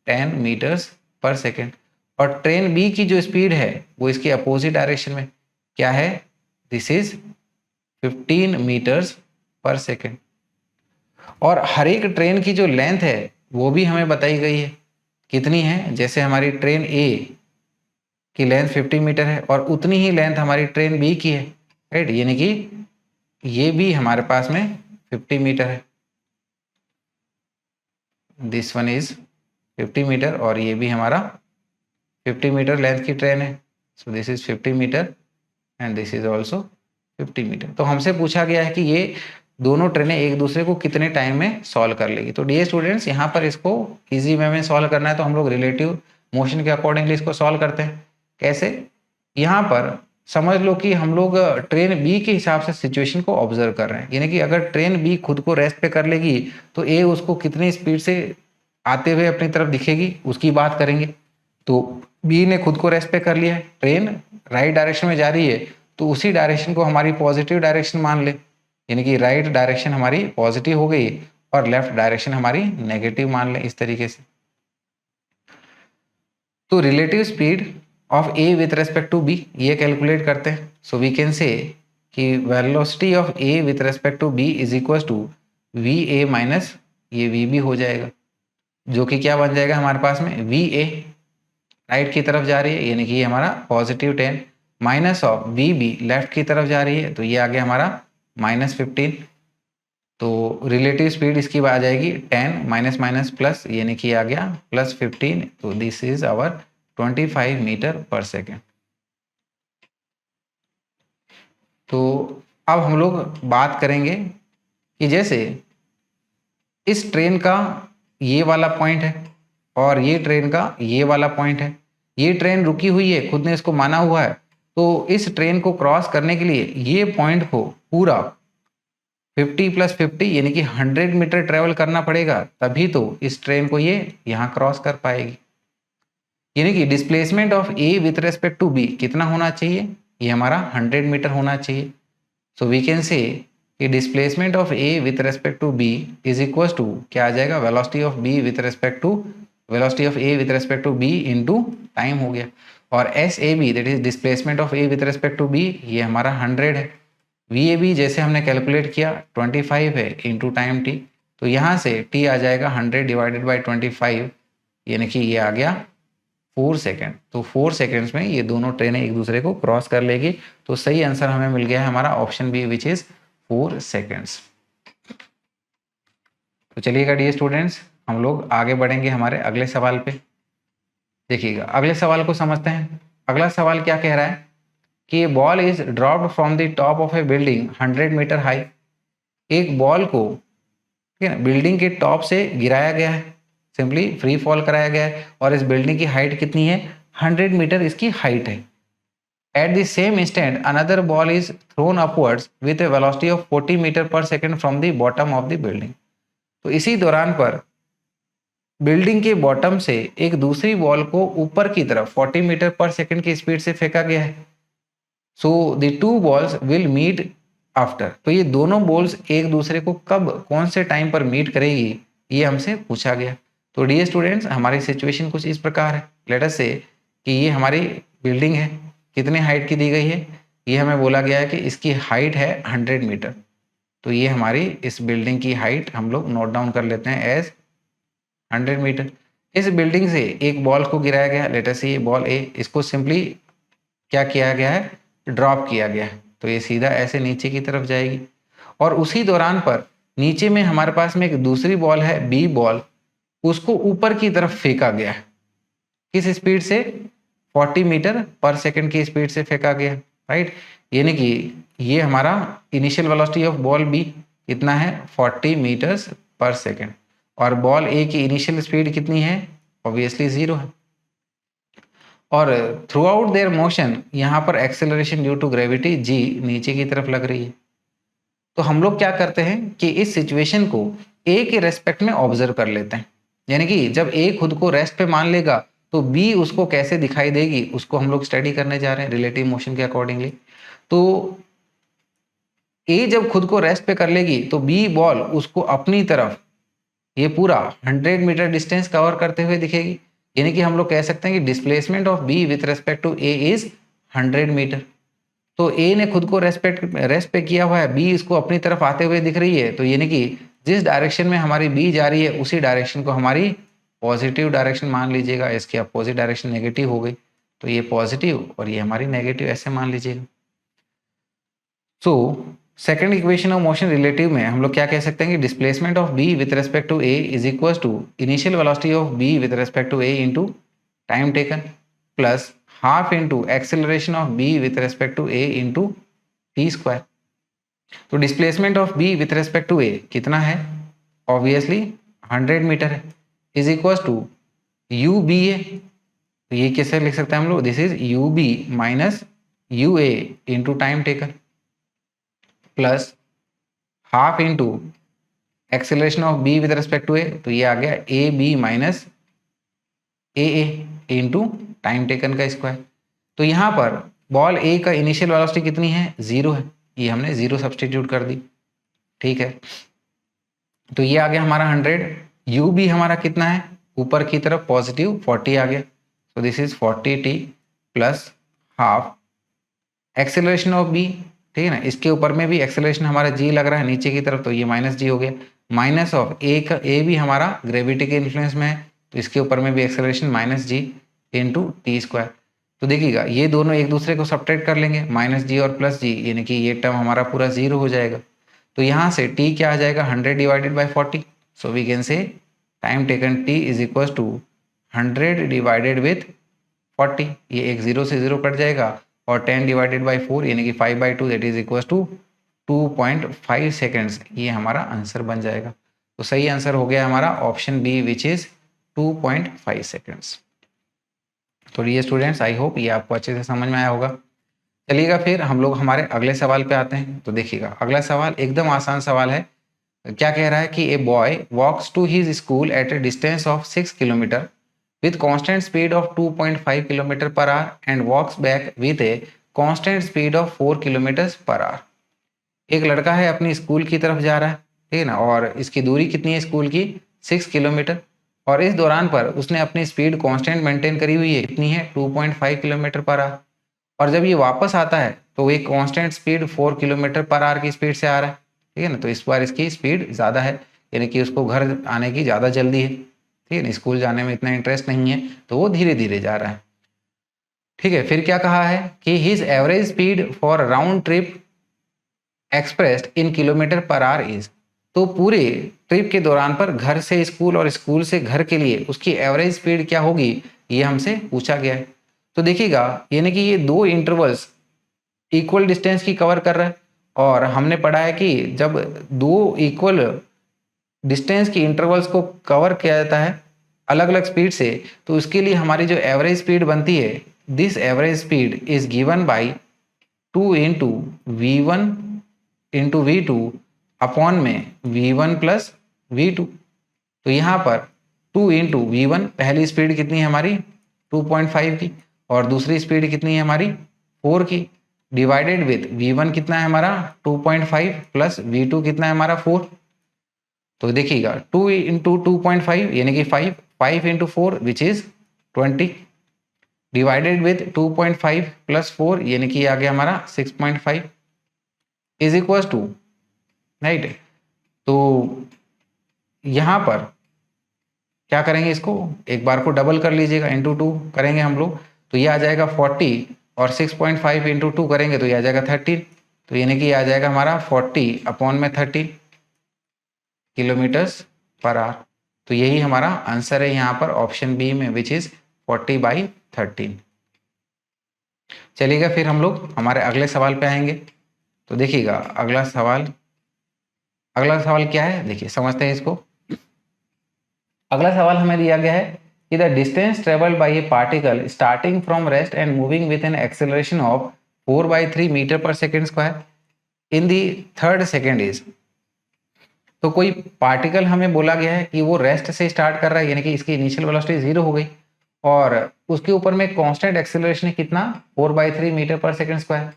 10 meters per second. और ट्रेन बी की जो स्पीड है वो इसके अपोजिट डायरेक्शन में क्या है, this is 15 metres per second. और हर एक ट्रेन की जो लेंथ है वो भी हमें बताई गई है, कितनी है, जैसे हमारी ट्रेन ए की लेंथ 50 मीटर है और उतनी ही लेंथ हमारी ट्रेन बी की है, राइट, यानी कि ये भी हमारे पास में 50 मीटर है। दिस वन इज 50 मीटर और ये भी हमारा 50 मीटर लेंथ की ट्रेन है। So this is 50 meter and this is also 50 meter. तो हमसे पूछा गया है कि ये दोनों ट्रेनें एक दूसरे को कितने टाइम में सॉल्व कर लेगी। तो डियर स्टूडेंट्स, यहाँ पर इसको इजी वे में सॉल्व करना है तो हम लोग रिलेटिव मोशन के अकॉर्डिंगली इसको सॉल्व करते हैं। कैसे, यहाँ पर समझ लो कि हम लोग ट्रेन बी के हिसाब से सिचुएशन को ऑब्जर्व कर रहे हैं, यानी कि अगर ट्रेन बी खुद को रेस्ट पे कर लेगी तो ए उसको कितनी स्पीड से आते हुए अपनी तरफ दिखेगी उसकी बात करेंगे। तो बी ने खुद को रेस्ट पे कर लिया है, ट्रेन राइट डायरेक्शन में जा रही है तो उसी डायरेक्शन को हमारी पॉजिटिव डायरेक्शन मान ले, यानी कि राइट डायरेक्शन हमारी पॉजिटिव हो गई और लेफ्ट डायरेक्शन हमारी नेगेटिव मान ले, इस तरीके से। तो relative speed of A with respect to B ये कैलकुलेट करते हैं। सो वी कैन से कि velocity of A with respect to B is equal to we A minus ये वी बी हो जाएगा, जो कि क्या बन जाएगा हमारे पास में, वी ए राइट की तरफ जा रही है यानी कि ये हमारा positive 10 minus of we B left की तरफ जा रही है तो ये आ गया हमारा -15। तो रिलेटिव स्पीड इसकी आ जाएगी 10 माइनस माइनस प्लस यानी कि आ गया +15। तो this is our 25 metre per second. तो अब हम लोग बात करेंगे कि जैसे इस ट्रेन का ये वाला पॉइंट है और ये ट्रेन का ये वाला पॉइंट है, ये ट्रेन रुकी हुई है, खुद ने इसको माना हुआ है। तो इस ट्रेन को क्रॉस करने के लिए ये पॉइंट को पूरा 50 + 50 यानी कि 100 मीटर ट्रेवल करना पड़ेगा, तभी तो इस ट्रेन को ये यहाँ क्रॉस कर पाएगी। यानी कि displacement of A with respect to B कितना होना चाहिए, ये हमारा 100 मीटर होना चाहिए। सो वी कैन से कि displacement of A with respect to B is equal to क्या आ जाएगा, velocity of B with respect to velocity of A with respect to B into time हो गया। और s A B that is displacement of A with respect to B ये हमारा 100 है। We A B जैसे हमने कैलकुलेट किया 25 है इंटू टाइम टी, तो यहाँ से टी आ जाएगा 100 डिवाइडेड बाई 25 यानी कि ये आ गया 4 सेकेंड। तो 4 सेकेंड्स में ये दोनों ट्रेनें एक दूसरे को क्रॉस कर लेगी। तो सही आंसर हमें मिल गया है हमारा option B which is 4 seconds. तो चलिएगा डियर स्टूडेंट्स, हम लोग आगे बढ़ेंगे हमारे अगले सवाल पे। देखिएगा अगले सवाल को समझते हैं। अगला सवाल क्या कह रहा है कि ball is dropped from the top of a building 100 meter high. एक बॉल को, ठीक है ना, बिल्डिंग के टॉप से गिराया गया है, सिंपली फ्री फॉल कराया गया है, और इस बिल्डिंग की हाइट कितनी है, 100 मीटर इसकी हाइट है। At the same instant another ball is thrown upwards with a velocity of 40 metre per second from the bottom of the building. तो इसी दौरान पर बिल्डिंग के बॉटम से एक दूसरी बॉल को ऊपर की तरफ 40 मीटर पर सेकेंड की स्पीड से फेंका गया है। So the two balls will meet after. तो ये दोनों बॉल्स एक दूसरे को कब, कौन से टाइम पर मीट करेगी, ये हमसे पूछा गया। तो डियर स्टूडेंट्स, हमारी सिचुएशन कुछ इस प्रकार है। लेट अस से कि ये हमारी बिल्डिंग है, कितने हाइट की दी गई है, ये हमें बोला गया है कि इसकी हाइट है 100 मीटर। तो ये हमारी इस बिल्डिंग की हाइट हम लोग नोट डाउन कर लेते हैं एज 100 मीटर। इस बिल्डिंग से एक बॉल को गिराया गया, लेट अस से ये बॉल ए, इसको सिंपली क्या किया गया है, ड्रॉप किया गया है। तो ये सीधा ऐसे नीचे की तरफ जाएगी, और उसी दौरान पर नीचे में हमारे पास में एक दूसरी बॉल है बी बॉल, उसको ऊपर की तरफ फेंका गया है। किस स्पीड से, 40 मीटर पर सेकंड की स्पीड से फेंका गया, राइट। यानी कि ये हमारा initial velocity of ball B कितना है, 40 मीटर्स पर सेकंड, और बॉल ए की इनिशियल स्पीड कितनी है, ऑब्वियसली 0 है। और थ्रू आउट देयर मोशन यहाँ पर acceleration due to gravity G नीचे की तरफ लग रही है। तो हम लोग क्या करते हैं कि इस सिचुएशन को ए के रेस्पेक्ट में ऑब्जर्व कर लेते हैं। यानी कि जब ए खुद को रेस्ट पे मान लेगा तो बी उसको कैसे दिखाई देगी, उसको हम लोग स्टडी करने जा रहे हैं रिलेटिव मोशन के अकॉर्डिंगली। तो ए जब खुद को रेस्ट पे कर लेगी तो बी बॉल उसको अपनी तरफ ये पूरा 100 मीटर डिस्टेंस कवर करते हुए दिखेगी। यानी कि हम लोग कह सकते हैं कि displacement of B with respect to A is 100 meter. तो ए ने खुद को रेस्ट पे किया हुआ है, बी इसको अपनी तरफ आते हुए दिख रही है। तो यानी कि जिस डायरेक्शन में हमारी बी जा रही है उसी डायरेक्शन को हमारी पॉजिटिव डायरेक्शन मान लीजिएगा। इसकी अपोजिट डायरेक्शन नेगेटिव हो गई, तो ये पॉजिटिव और ये हमारी नेगेटिव, ऐसे मान लीजिएगा। So second equation of motion relative में हम लोग क्या कह सकते हैं कि displacement of B with respect to A is equal to initial velocity of B with respect to A into time taken plus half into acceleration of B with respect to A into T square. तो displacement of B with respect to A कितना है, obviously 100 metre है, is equal to you B A. तो ये कैसे लिख सकते हैं हम लोग, this is U B minus U A into time taken plus half into acceleration of B with respect to A, तो ये आ गया A B minus A into time taken का स्क्वायर। तो यहाँ पर बॉल ए का इनिशियल वेलोसिटी कितनी है, 0 है, ये हमने 0 सब्सटीट्यूट कर दी, ठीक है। तो ये आ गया हमारा 100, यू बी हमारा कितना है, ऊपर की तरफ पॉजिटिव 40 आ गया, तो this is 40 t plus half acceleration of B, ठीक है ना, इसके ऊपर में भी एक्सेलरेशन हमारा जी लग रहा है नीचे की तरफ, तो ये माइनस जी हो गया, माइनस ऑफ ए का, ए भी हमारा ग्रेविटी के इन्फ्लुएंस में है, तो इसके ऊपर में भी एक्सेलरेशन माइनस जी इंटू टी स्क्वायर। तो देखिएगा ये दोनों एक दूसरे को सब्ट्रैक्ट कर लेंगे, माइनस जी और प्लस जी, यानी कि ये टर्म हमारा पूरा 0 हो जाएगा। तो यहाँ से टी क्या आ जाएगा, 100 divided by 40, so we can say time taken t is equal to 100 divided with 40, ये एक 0 से 0 कट जाएगा, और 10 डिवाइडेड बाई 4 यानी कि 5/2 that is equal to 2.5 seconds, ये हमारा आंसर बन जाएगा। तो सही आंसर हो गया हमारा option B which is 2.5 seconds. तो डियर स्टूडेंट्स, आई होप ये आपको अच्छे से समझ में आया होगा। चलिएगा फिर हम लोग हमारे अगले सवाल पे आते हैं। तो देखिएगा अगला सवाल एकदम आसान सवाल है। क्या कह रहा है कि a boy walks to his school at a distance of 6 kilometer with constant speed of 2.5 km per hour and walks back with a constant speed of 4 km per hour। एक लड़का है अपनी स्कूल की तरफ जा रहा है, ठीक है ना, और इसकी दूरी कितनी है स्कूल की, 6 किलोमीटर, और इस दौरान पर उसने अपनी स्पीड कांस्टेंट मेंटेन करी हुई है, कितनी है 2.5 किलोमीटर पर आवर, और जब ये वापस आता है तो एक constant speed 4 kilometre per our की स्पीड से आ रहा है, ठीक है ना। तो इस बार इसकी स्पीड ज़्यादा है, यानी कि उसको घर आने की ज़्यादा जल्दी है, ठीक है ना, स्कूल जाने में इतना इंटरेस्ट नहीं है, तो वो धीरे धीरे जा रहा है, ठीक है। फिर क्या कहा है कि his average speed for round trip expressed in kilometre per our is. तो पूरे ट्रिप के दौरान पर घर से स्कूल और स्कूल से घर के लिए उसकी एवरेज स्पीड क्या होगी, ये हमसे पूछा गया है। तो देखिएगा, यानी कि ये दो इंटरवल्स इक्वल डिस्टेंस की कवर कर रहा है, और हमने पढ़ा है कि जब दो इक्वल डिस्टेंस की इंटरवल्स को कवर किया जाता है अलग अलग स्पीड से, तो उसके लिए हमारी जो एवरेज स्पीड बनती है, this average speed is given by 2 into V one into V two upon में V one plus V two. तो यहाँ पर 2 इंटू वी वन, पहली स्पीड कितनी है हमारी 2.5 की, और दूसरी स्पीड कितनी है हमारी 4 की, डिवाइडेड विद वी वन कितना है हमारा 2.5 प्लस वी टू कितना है हमारा 4। तो देखिएगा 2 इंटू 2.5 यानी कि 5, 5 into 4 which is 20, divided with 2.5 plus 4 यानी कि आ गया हमारा 6.5 इज इक्वल टू, राइट। तो यहाँ पर क्या करेंगे, इसको एक बार को डबल कर लीजिएगा, इंटू 2 करेंगे हम लोग, तो ये आ जाएगा 40, और 6.5 इंटू 2 करेंगे तो ये आ जाएगा 13। तो यानी कि आ जाएगा हमारा 40 अपॉन में 13 किलोमीटर्स पर आवर। तो यही हमारा आंसर है यहाँ पर ऑप्शन बी में, विच इज 40/13। चलिएगा फिर हम लोग हमारे अगले सवाल पे आएंगे। तो देखिएगा अगला सवाल क्या है, देखिए समझते हैं इसको। अगला सवाल हमें दिया गया है कि the distance travelled by a particle starting from rest and moving with an acceleration of 4/3 metre per second square in the third second is. तो कोई पार्टिकल हमें बोला गया है कि वो रेस्ट से स्टार्ट कर रहा है, यानी कि इसकी इनिशियल वेलोसिटी 0 हो गई, और उसके ऊपर में कांस्टेंट एक्सेलरेशन है कितना 4/3 मीटर पर सेकेंड स्क्वायर।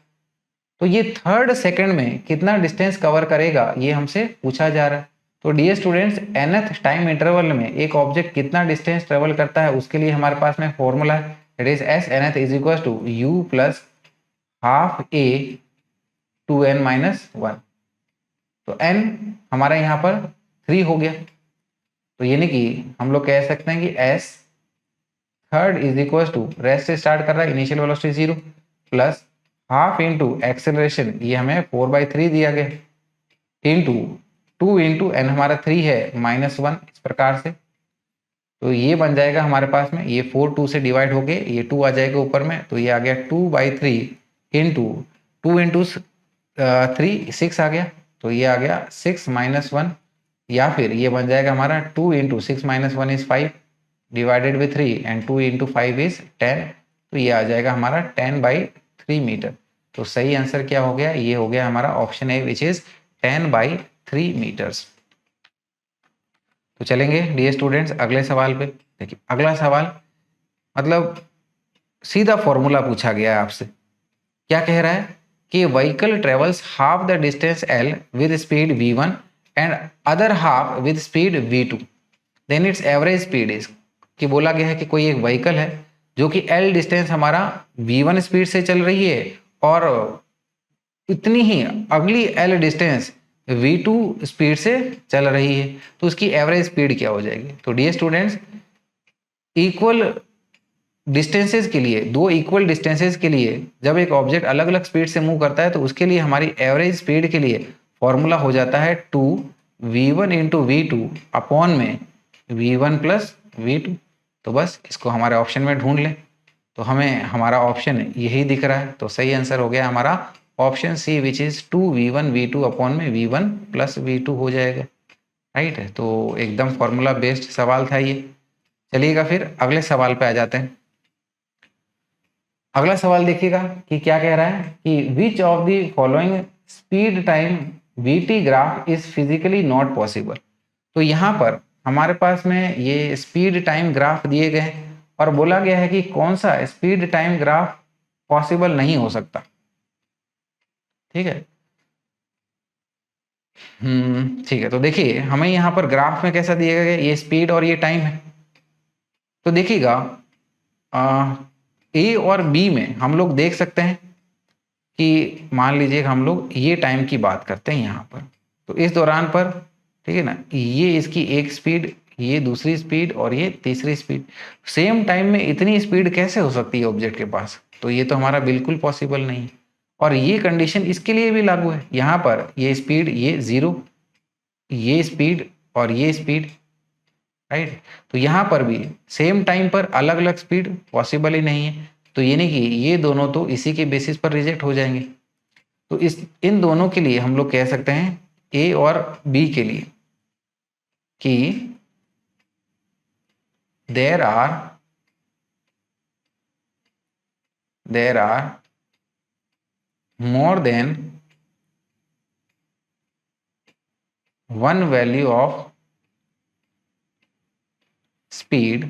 तो ये थर्ड सेकंड में कितना डिस्टेंस कवर करेगा, ये हमसे पूछा जा रहा है। तो dear students, nth time interval में एक ऑब्जेक्ट कितना डिस्टेंस ट्रेवल करता है, उसके लिए हमारे पास में फॉर्मूला है, it is s nth is equal to u plus half a two n minus one. तो n हमारा यहाँ पर 3 हो गया, तो यानी कि हम लोग कह सकते हैं कि s third is equal to, rest से स्टार्ट कर रहा है, initial velocity 0 plus half into acceleration, ये हमें 4/3 दिया गया, इंटू 2 इंटू एन हमारा 3 है -1, इस प्रकार से। तो ये बन जाएगा हमारे पास में, ये 4 2 से डिवाइड हो गए, ये 2 आ जाएगा ऊपर में, तो ये आ गया 2/3 इंटू 2 इंटू 3 6 आ गया, तो ये आ गया 6 - 1, या फिर ये बन जाएगा हमारा 2 into 6 - 1 is 5 divided with 3 and 2 into 5 is 10, तो ये आ जाएगा हमारा 10/3 मीटर। तो सही आंसर क्या हो गया, ये हो गया हमारा option A, which is 10/3 meters. तो चलेंगे डियर स्टूडेंट्स अगले सवाल पे। देखिए अगला सवाल मतलब सीधा फॉर्मूला पूछा गया है आपसे। क्या कह रहा है कि vehicle travels half the distance l with speed v1 and other half with speed v2, then its average speed is. कि बोला गया है कि कोई एक व्हीकल है जो कि l डिस्टेंस हमारा v1 स्पीड से चल रही है, और इतनी ही अगली l डिस्टेंस v2 स्पीड से चल रही है, तो उसकी एवरेज स्पीड क्या हो जाएगी। तो डियर स्टूडेंट्स, इक्वल डिस्टेंसेस के लिए, दो इक्वल डिस्टेंसेस के लिए जब एक ऑब्जेक्ट अलग अलग स्पीड से मूव करता है, तो उसके लिए हमारी एवरेज स्पीड के लिए फॉर्मूला हो जाता है 2v1 इंटू v2 अपॉन में v1 प्लस v2। तो बस इसको हमारे ऑप्शन में ढूंढ लें, तो हमें हमारा ऑप्शन यही दिख रहा है। तो सही आंसर हो गया हमारा option C, which is 2v1 v2 upon में v1 प्लस v2 हो जाएगा, राइट है। तो एकदम फॉर्मूला बेस्ड सवाल था ये। चलिएगा फिर अगले सवाल पे आ जाते हैं। अगला सवाल देखिएगा कि क्या कह रहा है कि which of the following speed time VT graph is physically not possible. तो यहाँ पर हमारे पास में ये स्पीड टाइम ग्राफ दिए गए हैं, और बोला गया है कि कौन सा स्पीड टाइम ग्राफ पॉसिबल नहीं हो सकता। ठीक है, ठीक है। तो देखिए हमें यहाँ पर ग्राफ में कैसा दिया गया, ये स्पीड और ये टाइम है। तो देखिएगा ए और बी में हम लोग देख सकते हैं कि मान लीजिए हम लोग ये टाइम की बात करते हैं यहाँ पर, तो इस दौरान पर ठीक है ना, ये इसकी एक स्पीड, ये दूसरी स्पीड और ये तीसरी स्पीड, सेम टाइम में इतनी स्पीड कैसे हो सकती है ऑब्जेक्ट के पास। तो ये तो हमारा बिल्कुल पॉसिबल नहीं। और ये कंडीशन इसके लिए भी लागू है, यहाँ पर ये स्पीड ये 0, ये स्पीड और ये स्पीड, राइट। तो यहाँ पर भी सेम टाइम पर अलग अलग स्पीड पॉसिबल ही नहीं है, तो यानी कि ये दोनों तो इसी के बेसिस पर रिजेक्ट हो जाएंगे। तो इन दोनों के लिए हम लोग कह सकते हैं ए और बी के लिए कि there are more than one value of speed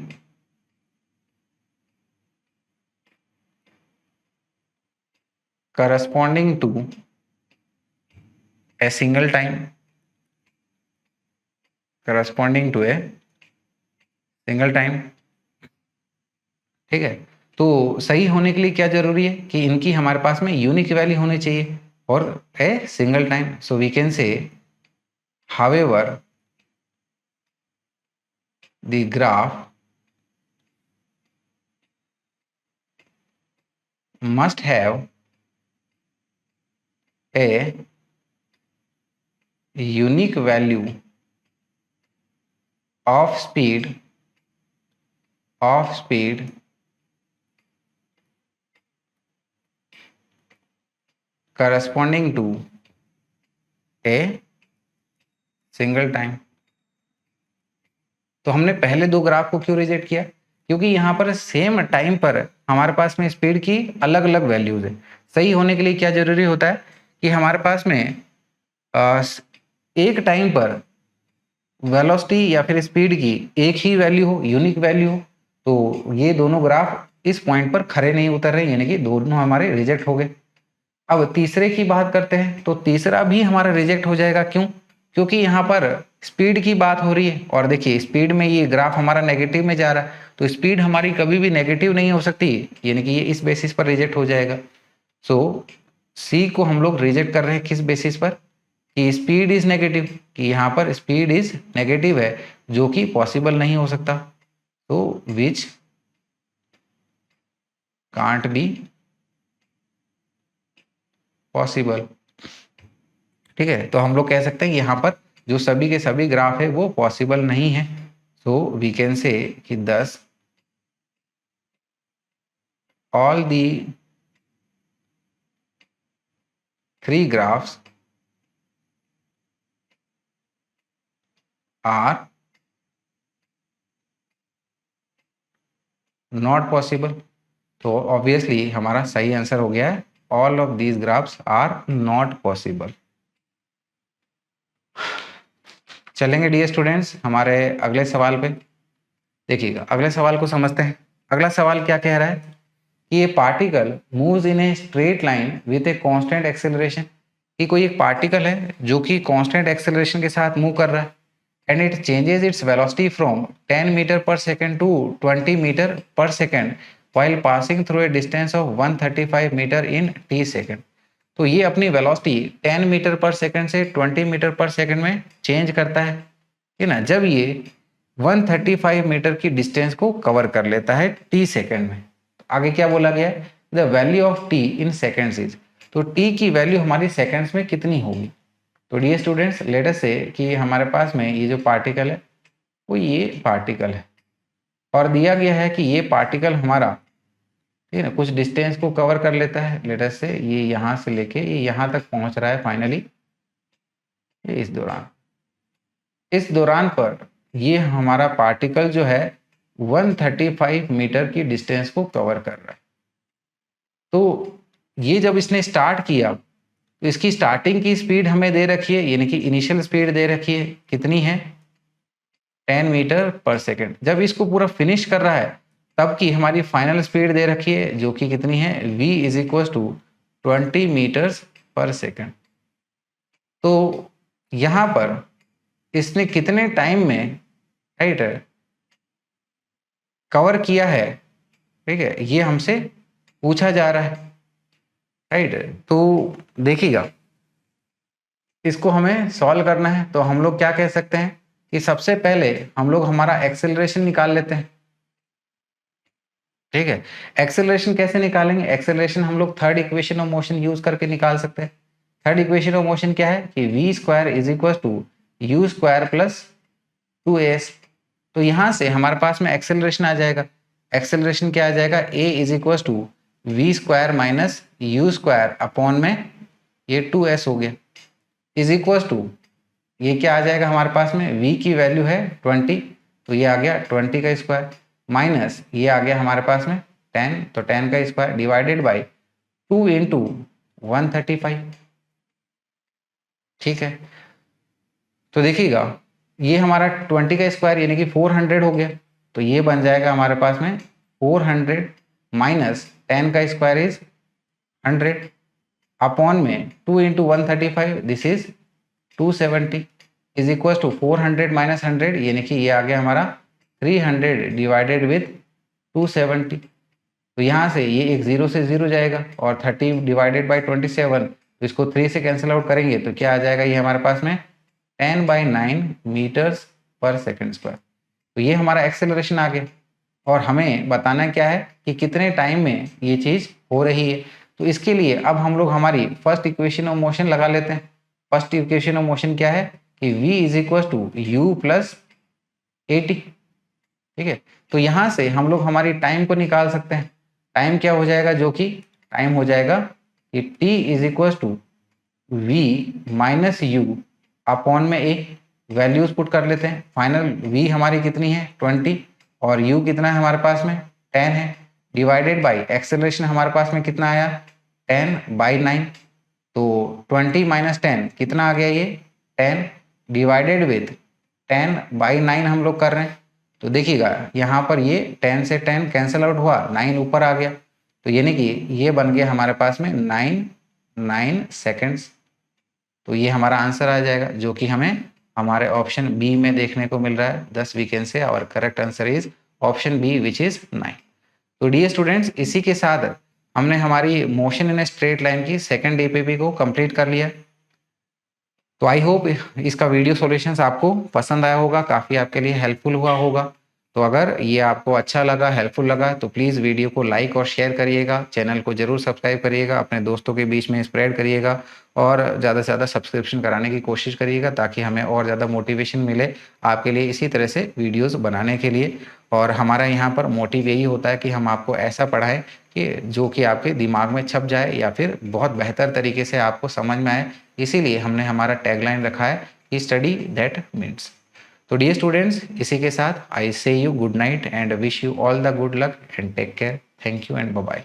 corresponding to a single time, corresponding to a single time, ठीक है। तो सही होने के लिए क्या जरूरी है कि इनकी हमारे पास में यूनिक वैल्यू होनी चाहिए और a single time. So we can say however the graph must have a unique value of speed corresponding to a single time। तो हमने पहले दो ग्राफ को क्यों रिजेक्ट किया? क्योंकि यहाँ पर सेम टाइम पर हमारे पास में स्पीड की अलग अलग वैल्यूज है। सही होने के लिए क्या जरूरी होता है कि हमारे पास में एक टाइम पर वेलोसिटी या फिर स्पीड की एक ही वैल्यू हो, यूनिक वैल्यू हो। तो ये दोनों ग्राफ इस पॉइंट पर खरे नहीं उतर रहे, यानी कि दोनों हमारे रिजेक्ट हो गए। अब तीसरे की बात करते हैं, तो तीसरा भी हमारा रिजेक्ट हो जाएगा। क्यों? क्योंकि यहाँ पर स्पीड की बात हो रही है और देखिए स्पीड में ये ग्राफ हमारा नेगेटिव में जा रहा है, तो स्पीड हमारी कभी भी नेगेटिव नहीं हो सकती, यानी कि ये इस बेसिस पर रिजेक्ट हो जाएगा। सो सी को हम लोग रिजेक्ट कर रहे हैं किस बेसिस पर कि स्पीड इज नेगेटिव, कि यहाँ पर स्पीड इज नेगेटिव है जो कि पॉसिबल नहीं हो सकता। तो विच कांट बी पॉसिबल, ठीक है। तो हम लोग कह सकते हैं यहाँ पर जो सभी के सभी ग्राफ है वो पॉसिबल नहीं है। सो वी कैन से कि thus all the three graphs are not possible। तो ऑब्वियसली हमारा सही आंसर हो गया है all of these graphs are not possible. चलेंगे डियर स्टूडेंट्स हमारे अगले सवाल पे। देखिएगा अगले सवाल को समझते हैं। अगला सवाल क्या कह रहा है कि ये particle moves in a straight line with a constant acceleration, कि कोई एक पार्टिकल है जो कि कांस्टेंट एक्सेलरेशन के साथ मूव कर रहा है and it changes its velocity from 10 meter per second to 20 meter per second while passing through a distance of 135 meter in t second. तो ये अपनी वेलोसिटी 10 मीटर पर सेकेंड से 20 मीटर पर सेकेंड में change करता है, ठीक ना, जब ये 135 मीटर की डिस्टेंस को कवर कर लेता है t सेकेंड में। आगे क्या बोला गया है? The value of t in seconds is, तो t की वैल्यू हमारी सेकेंड्स में कितनी होगी? तो dear students let us say कि हमारे पास में ये जो पार्टिकल है वो ये पार्टिकल है और दिया गया है कि ये पार्टिकल हमारा, ठीक है ना, कुछ डिस्टेंस को कवर कर लेता है। लेट अस से ये यहाँ से लेके ये यहाँ तक पहुँच रहा है फाइनली, ये इस दौरान पर ये हमारा पार्टिकल जो है 135 मीटर की डिस्टेंस को कवर कर रहा है। तो ये जब इसने स्टार्ट किया तो इसकी स्टार्टिंग की स्पीड हमें दे रखी है, यानी कि इनिशियल स्पीड दे रखी है, कितनी है? 10 मीटर पर सेकेंड। जब इसको पूरा फिनिश कर रहा है तब की हमारी फाइनल स्पीड दे रखी है जो कि कितनी है? v is equal to 20 meters per second. तो यहाँ पर इसने कितने टाइम में, राइट, कवर किया है, ठीक है, ये हमसे पूछा जा रहा है, राइट। तो देखिएगा इसको हमें सॉल्व करना है, तो हम लोग क्या कह सकते हैं कि सबसे पहले हम लोग हमारा एक्सेलरेशन निकाल लेते हैं, ठीक है। एक्सेलरेशन कैसे निकालेंगे? एक्सेलरेशन हम लोग third equation of motion use करके निकाल सकते हैं। थर्ड इक्वेशन ऑफ मोशन क्या है कि v square is equal to u square plus 2as। तो यहाँ से हमारे पास में एक्सेलरेशन आ जाएगा। एक्सेलरेशन क्या आ जाएगा, a is equal to v square minus u square upon में ये 2s हो गया, इज इक्वल टू ये क्या आ जाएगा हमारे पास में, v की वैल्यू है 20, तो ये आ गया 20 का स्क्वायर माइनस ये आ गया हमारे पास में 10, तो 10 का स्क्वायर डिवाइडेड बाई 2 इंटू 135। ठीक है, तो देखिएगा ये हमारा 20 का स्क्वायर यानी कि 400 हो गया, तो ये बन जाएगा हमारे पास में 400 माइनस 10 का स्क्वायर इज 100 अपॉन में 2 into 135 this is 270 is equal to 400 minus 100 यानी कि ये आ गया हमारा 300 डिवाइडेड विथ 270। तो यहाँ से ये एक 0 से 0 जाएगा और 30 डिवाइडेड बाई 27, तो इसको 3 से कैंसिल आउट करेंगे तो क्या आ जाएगा ये हमारे पास में 10/9 मीटर्स पर सेकेंड स्क्वायर। तो ये हमारा एक्सेलरेशन आ गया और हमें बताना क्या है कि कितने टाइम में ये चीज़ हो रही है। तो इसके लिए अब हम लोग हमारी फर्स्ट इक्वेशन ऑफ मोशन लगा लेते हैं। फर्स्ट इक्वेशन ऑफ मोशन क्या है कि v is equal to u plus 80। ठीक है, तो यहाँ से हम लोग हमारी टाइम को निकाल सकते हैं। टाइम क्या हो जाएगा, जो कि टाइम हो जाएगा कि t is equal to v minus u upon में ए, वैल्यूज पुट कर लेते हैं। फाइनल v हमारी कितनी है 20 और u कितना है हमारे पास में 10 है, डिवाइडेड बाई एक्सेलरेशन हमारे पास में कितना आया 10/9, तो 20 माइनस 10 कितना आ गया ये 10 डिवाइडेड विथ 10/9 हम लोग कर रहे हैं। तो देखिएगा यहाँ पर ये 10 से 10 कैंसिल आउट हुआ, 9 ऊपर आ गया, तो यानी कि ये बन गया हमारे पास में 9 सेकेंड्स। तो ये हमारा आंसर आ जाएगा जो कि हमें हमारे ऑप्शन बी में देखने को मिल रहा है। Thus we can say our correct answer is option B which is 9। तो डियर स्टूडेंट्स, इसी के साथ हमने हमारी motion in a straight line की सेकंड डीपीपी को कंप्लीट कर लिया। तो आई होप इसका वीडियो सॉल्यूशंस आपको पसंद आया होगा, काफ़ी आपके लिए हेल्पफुल हुआ होगा। तो अगर ये आपको अच्छा लगा, हेल्पफुल लगा, तो प्लीज़ वीडियो को लाइक और शेयर करिएगा, चैनल को ज़रूर सब्सक्राइब करिएगा, अपने दोस्तों के बीच में स्प्रेड करिएगा और ज़्यादा से ज़्यादा सब्सक्रिप्शन कराने की कोशिश करिएगा ताकि हमें और ज़्यादा मोटिवेशन मिले आपके लिए इसी तरह से वीडियोज़ बनाने के लिए। और हमारा यहाँ पर मोटिव यही होता है कि हम आपको ऐसा पढ़ाएं कि जो कि आपके दिमाग में छप जाए या फिर बहुत बेहतर तरीके से आपको समझ में आए। इसीलिए हमने हमारा टैगलाइन रखा है कि स्टडी दैट मीन्स। तो डियर स्टूडेंट्स, इसी के साथ I say you good night and wish you all the good luck and take care. Thank you and bye bye.